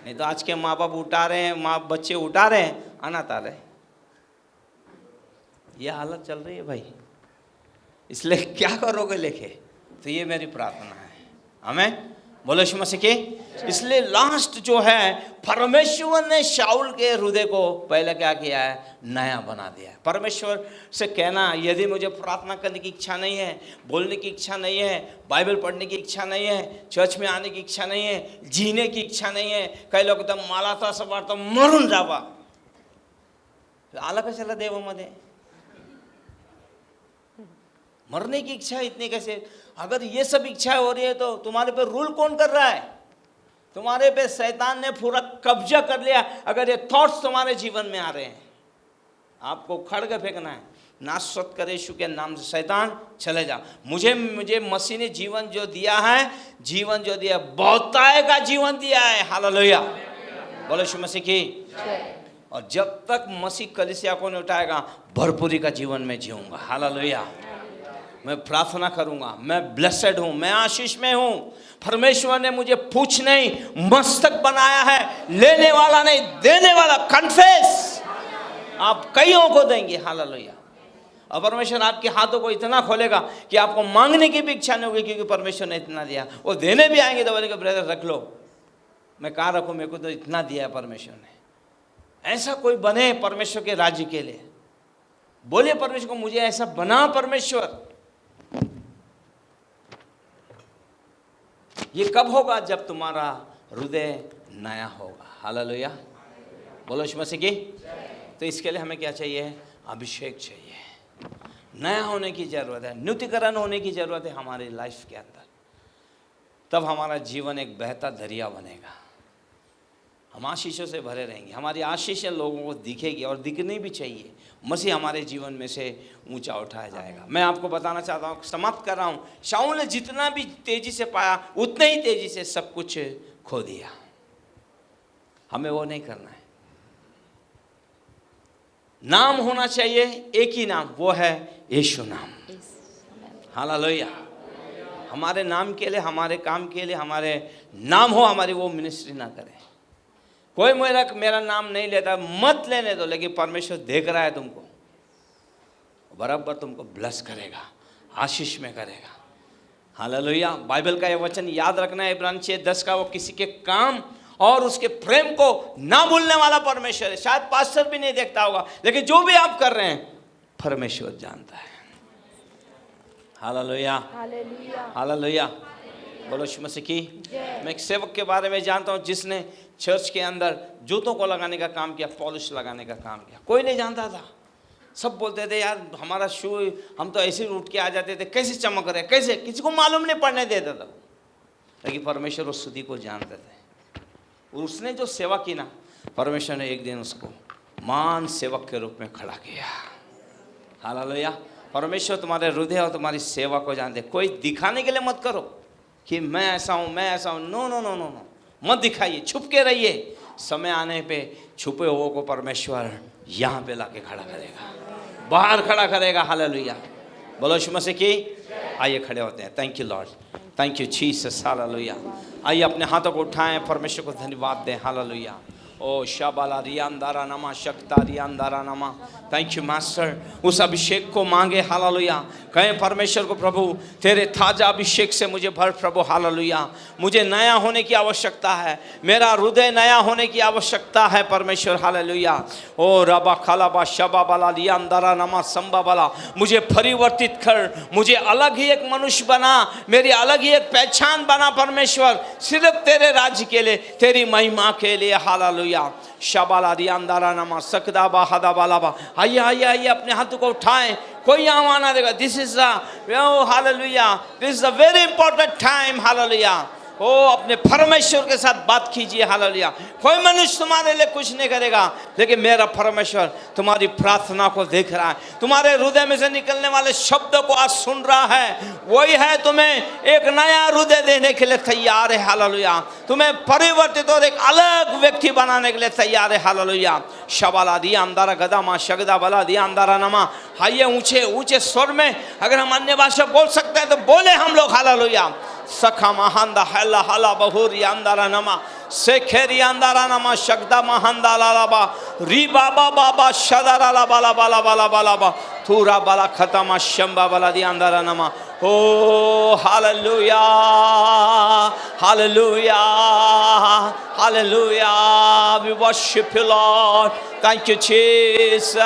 नहीं तो आज के माँ बाप उठा रहे हैं, बच्चे उठा रहे हैं, अनाथ आ रहे हैं, ये हालत चल रही है भाई। इसलिए क्या करोगे लेके, तो ये मेरी प्रार्थना है, हमें बोलो यीशु मसीह की। इसलिए लास्ट जो है, परमेश्वर ने शाऊल के हृदय को पहले क्या किया है, नया बना दिया है। परमेश्वर से कहना, यदि मुझे प्रार्थना करने की इच्छा नहीं है, बोलने की इच्छा नहीं है, बाइबल पढ़ने की इच्छा नहीं है, चर्च में आने की इच्छा नहीं है, जीने की इच्छा नहीं है, काही लोक तर मला तर असं वाटतं मरून जावा, आला कशाला देवामध्ये? मरने की इच्छा इतनी कैसे? अगर ये सब इच्छा हो रही है तो तुम्हारे पे रूल कौन कर रहा है? तुम्हारे पे शैतान ने पूरा कब्जा कर लिया। अगर ये थॉट्स तुम्हारे जीवन में आ रहे हैं, आपको खड़ग फेंकना है, नासरत करे यीशु के नाम से, शैतान चले जा। मुझे मसीह ने जीवन जो दिया है, जीवन जो दिया, बहुतायत का जीवन दिया है। हालेलुया, बोलो यीशु मसीह की। और जब तक मसीह कलीसिया को नहीं उठाएगा, भरपूरी का जीवन में जीऊंगा। हालेलुया। मैं प्रार्थना करूंगा, मैं ब्लेसेड हूँ, मैं आशीष में हूँ। परमेश्वर ने मुझे पूछ नहीं मस्तक बनाया है, लेने वाला नहीं देने वाला। कन्फेस, आप कईयों को देंगे। हालेलुया। और परमेश्वर आपके हाथों को इतना खोलेगा कि आपको मांगने की भी इच्छा नहीं होगी, क्योंकि परमेश्वर ने इतना दिया। वो देने भी आएंगे तो बोलेंगे ब्रदर रख लो, मैं कहाँ रखूँ, मेरे को तो इतना दिया है परमेश्वर ने। ऐसा कोई बने परमेश्वर के राज्य के लिए। बोलिए परमेश्वर को, मुझे ऐसा बना परमेश्वर। ये कब होगा? जब तुम्हारा हृदय नया होगा। हालेलुया। बोलो यीशु मसीह की। तो इसके लिए हमें क्या चाहिए? अभिषेक चाहिए। नया होने की ज़रूरत है, नूतनीकरण होने की ज़रूरत है हमारी लाइफ के अंदर। तब हमारा जीवन एक बहता दरिया बनेगा। हम आशीषों से भरे रहेंगे। हमारी आशीषें लोगों को दिखेगी और दिखनी भी चाहिए। मसीह हमारे जीवन में से ऊंचा उठाया जाएगा। मैं आपको बताना चाहता हूँ, समाप्त कर रहा हूँ, शाऊल ने जितना भी तेजी से पाया उतने ही तेजी से सब कुछ खो दिया। हमें वो नहीं करना है। नाम होना चाहिए, एक ही नाम, वो है यीशु नाम। हालेलुया। हमारे नाम के लिए, हमारे काम के लिए, हमारे नाम हो, हमारी वो मिनिस्ट्री ना करे। कोई मेरा नाम नहीं लेता, मत लेने दो, लेकिन परमेश्वर देख रहा है तुमको, बराबर तुमको ब्लेस करेगा, आशीष में करेगा। हालेलुया। बाइबल का ये वचन याद रखना है, इब्रानी 6:10 का। वो किसी के काम और उसके प्रेम को ना भूलने वाला परमेश्वर है। शायद पास्टर भी नहीं देखता होगा, लेकिन जो भी आप कर रहे हैं परमेश्वर जानता है। हालेलुया। हालेलुया। बोलो यीशु मसीह की। मैं एक सेवक के बारे में जानता हूँ जिसने चर्च के अंदर जूतों को लगाने का काम किया, पॉलिश लगाने का काम किया। कोई नहीं जानता था, सब बोलते थे यार हमारा शू, हम तो ऐसे ही उठ के आ जाते थे, कैसे चमक रहे, कैसे, किसी को मालूम नहीं पड़ने देता था। लेकिन परमेश्वर उस स्तुति को जानते थे। उसने जो सेवा की ना, परमेश्वर ने एक दिन उसको महान सेवक के रूप में खड़ा किया। हालेलुया। परमेश्वर तुम्हारे हृदय और तुम्हारी सेवा को जानते। कोई दिखाने के लिए मत करो कि मैं ऐसा हूँ, मैं ऐसा हूँ। No no no no no, मत दिखाइए, छुप के रहिए। समय आने पे छुपे हुए को परमेश्वर यहाँ पे लाके खड़ा करेगा, बाहर खड़ा करेगा। हालेलुया। बोलो यीशु मसीह की। आइए खड़े होते हैं। Thank you Lord, thank you Jesus. Hallelujah. आइए अपने हाथों को उठाएं, परमेश्वर को धन्यवाद दें। हालेलुया। ओ शाबाला रियांदारा नमा शक्ता रियांदारा नमा। Thank you master. उस अभिषेक को मांगे। हालेलुया। कहें परमेश्वर को, प्रभु तेरे ताजा अभिषेक से मुझे भर प्रभु। हालेलुया। मुझे नया होने की आवश्यकता है, मेरा हृदय नया होने की आवश्यकता है परमेश्वर। हालेलुया। ओ रबा खलाबा शबा बाला रियांदारा नमा संबा बाला। मुझे परिवर्तित कर, मुझे अलग ही एक मनुष्य बना, मेरी अलग ही एक पहचान बना परमेश्वर, सिर्फ तेरे राज्य के लिए, तेरी महिमा के लिए। हालेलुया। शबाला रियांदारा नमा सकदा बाहदा बालाबा। आइए आइए आइए अपने हाथों को उठाएं। कोई यहाँ आना देगा। This is hallelujah, this is a very important time. Hallelujah. ओ अपने परमेश्वर के साथ बात कीजिए। हालेलुया। कोई मनुष्य तुम्हारे लिए कुछ नहीं करेगा, लेकिन मेरा परमेश्वर तुम्हारी प्रार्थना को देख रहा है, तुम्हारे हृदय में से निकलने वाले शब्दों को आज सुन रहा है। वही है तुम्हें एक नया हृदय देने के लिए तैयार है। हालेलुया। तुम्हें परिवर्तित और एक अलग व्यक्ति बनाने के लिए तैयार है। हालेलुया। शबाला दिया अंदारा गदा मा शगदा बला दिया अंदारा नमा। आइए ऊंचे ऊंचे स्वर में, अगर हम अन्य भाषा बोल सकते हैं तो बोले हम लोग। हालेलुया। सखा महांदा हल्ला हला बहुरी अंदारा नमा सेखेरी अंदारा नमा शगदा महांदा लालाबा री बाबा बाबा शदारा ला बाला बाला बाला बाला बा थूरा बाला खतमा शंबा बाला दी अंदारा नमा। ओ hallelujah, hallelujah, hallelujah. We worship you Lord. Thank you Jesus.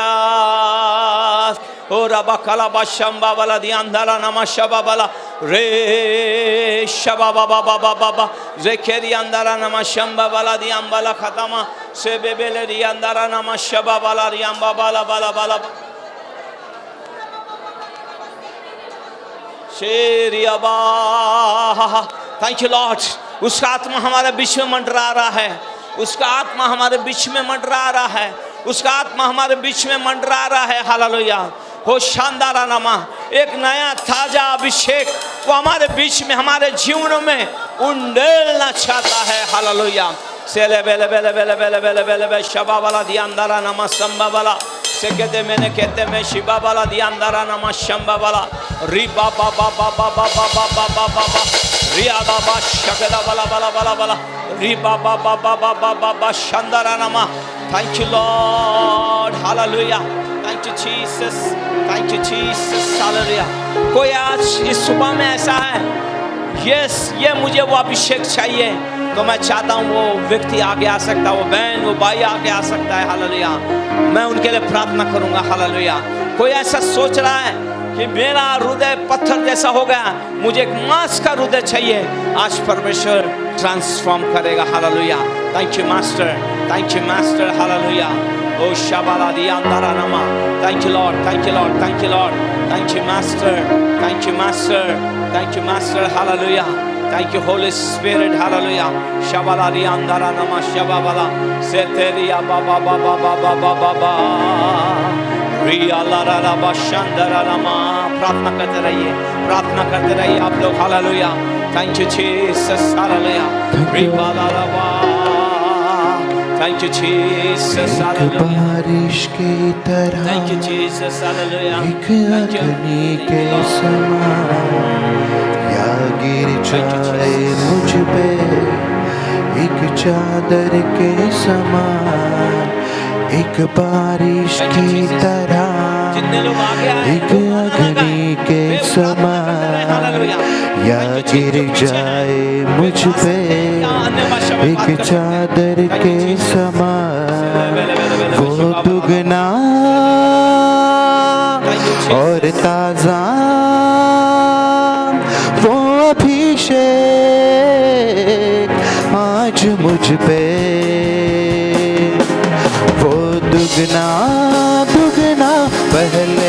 O rabakala bashamba bala di andara nama shaba bala re shaba baba baba baba zekeri andara nama shamba bala di ambala khatama sebebele di andara nama shaba bala di amba bala bala bala शेरियाबा। Thank you Lord. उसका आत्मा हमारे बीच में मंडरा रहा है, उसका आत्मा हमारे बीच में मंडरा रहा है, उसका आत्मा हमारे बीच में मंडरा रहा है। हालेलुया। हो शानदार नमा, एक नया ताजा अभिषेक वो हमारे बीच में, हमारे जीवनों में उंडेलना चाहता है। हालेलुया। सेले बेले बेले बेले बेले बेले बेले बेले शबा वाला दियांदारा नमा संबा वाला से कहते मैंने कहते मैं शिबा वाला दियांदारा नमा शंबा वाला री बाबा बाबा बाबा बाबा बाबा बाबा रिया बाबा शकदा वाला वाला वाला वाला Riba ba ba ba ba ba ba ba Shandaranama. Thank you, Lord. Hallelujah. Thank you, Jesus. Thank you, Jesus. Hallelujah. कोई आज इस सुबह में ऐसा है, यस ये मुझे वो अभिषेक चाहिए, तो मैं चाहता हूँ वो व्यक्ति आगे आ सकता है, वो बहन वो भाई आगे आ सकता है। हालेलुया। मैं उनके लिए प्रार्थना करूँगा। हालेलुया। कोई ऐसा सोच रहा है कि मेरा हृदय पत्थर जैसा हो गया, मुझे एक मांस का हृदय चाहिए, आज परमेश्वर ट्रांसफॉर्म करेगा। Hallelujah. Thank you master, thank you master. Hallelujah. ओ शाबालादी अंदरानमा। Thank you Lord, thank you Lord, thank you Lord, thank you master, thank you master, thank you master. Hallelujah. Thank you Holy Spirit. Hallelujah. शाबालादी अंदरानमा शाबाबाला सेतेरिया बाबा बाबा बाबा बाबा बाबा रिया ला ला ला बशंदरानमा। प्रार्थना करते रहिए, प्रार्थना करते रहिए आप लोग। Hallelujah. Thank you Jesus. Hallelujah. रिया ला ला बा। Thank you Jesus. हालेलुया। बारिश की तरह थैंक यू जीसस। हालेलुया। एक अग्नि के समान या गिर जाए मुझ पे, एक चादर के समान, एक बारिश की तरह, जितने लोग आगे आए एक अग्नि के समान या गिर जाए मुझ पे, एक चादर के समान, वो दुगना और ताजा वो अभिषेक आज मुझ पे, वो दुगना दुगना पहले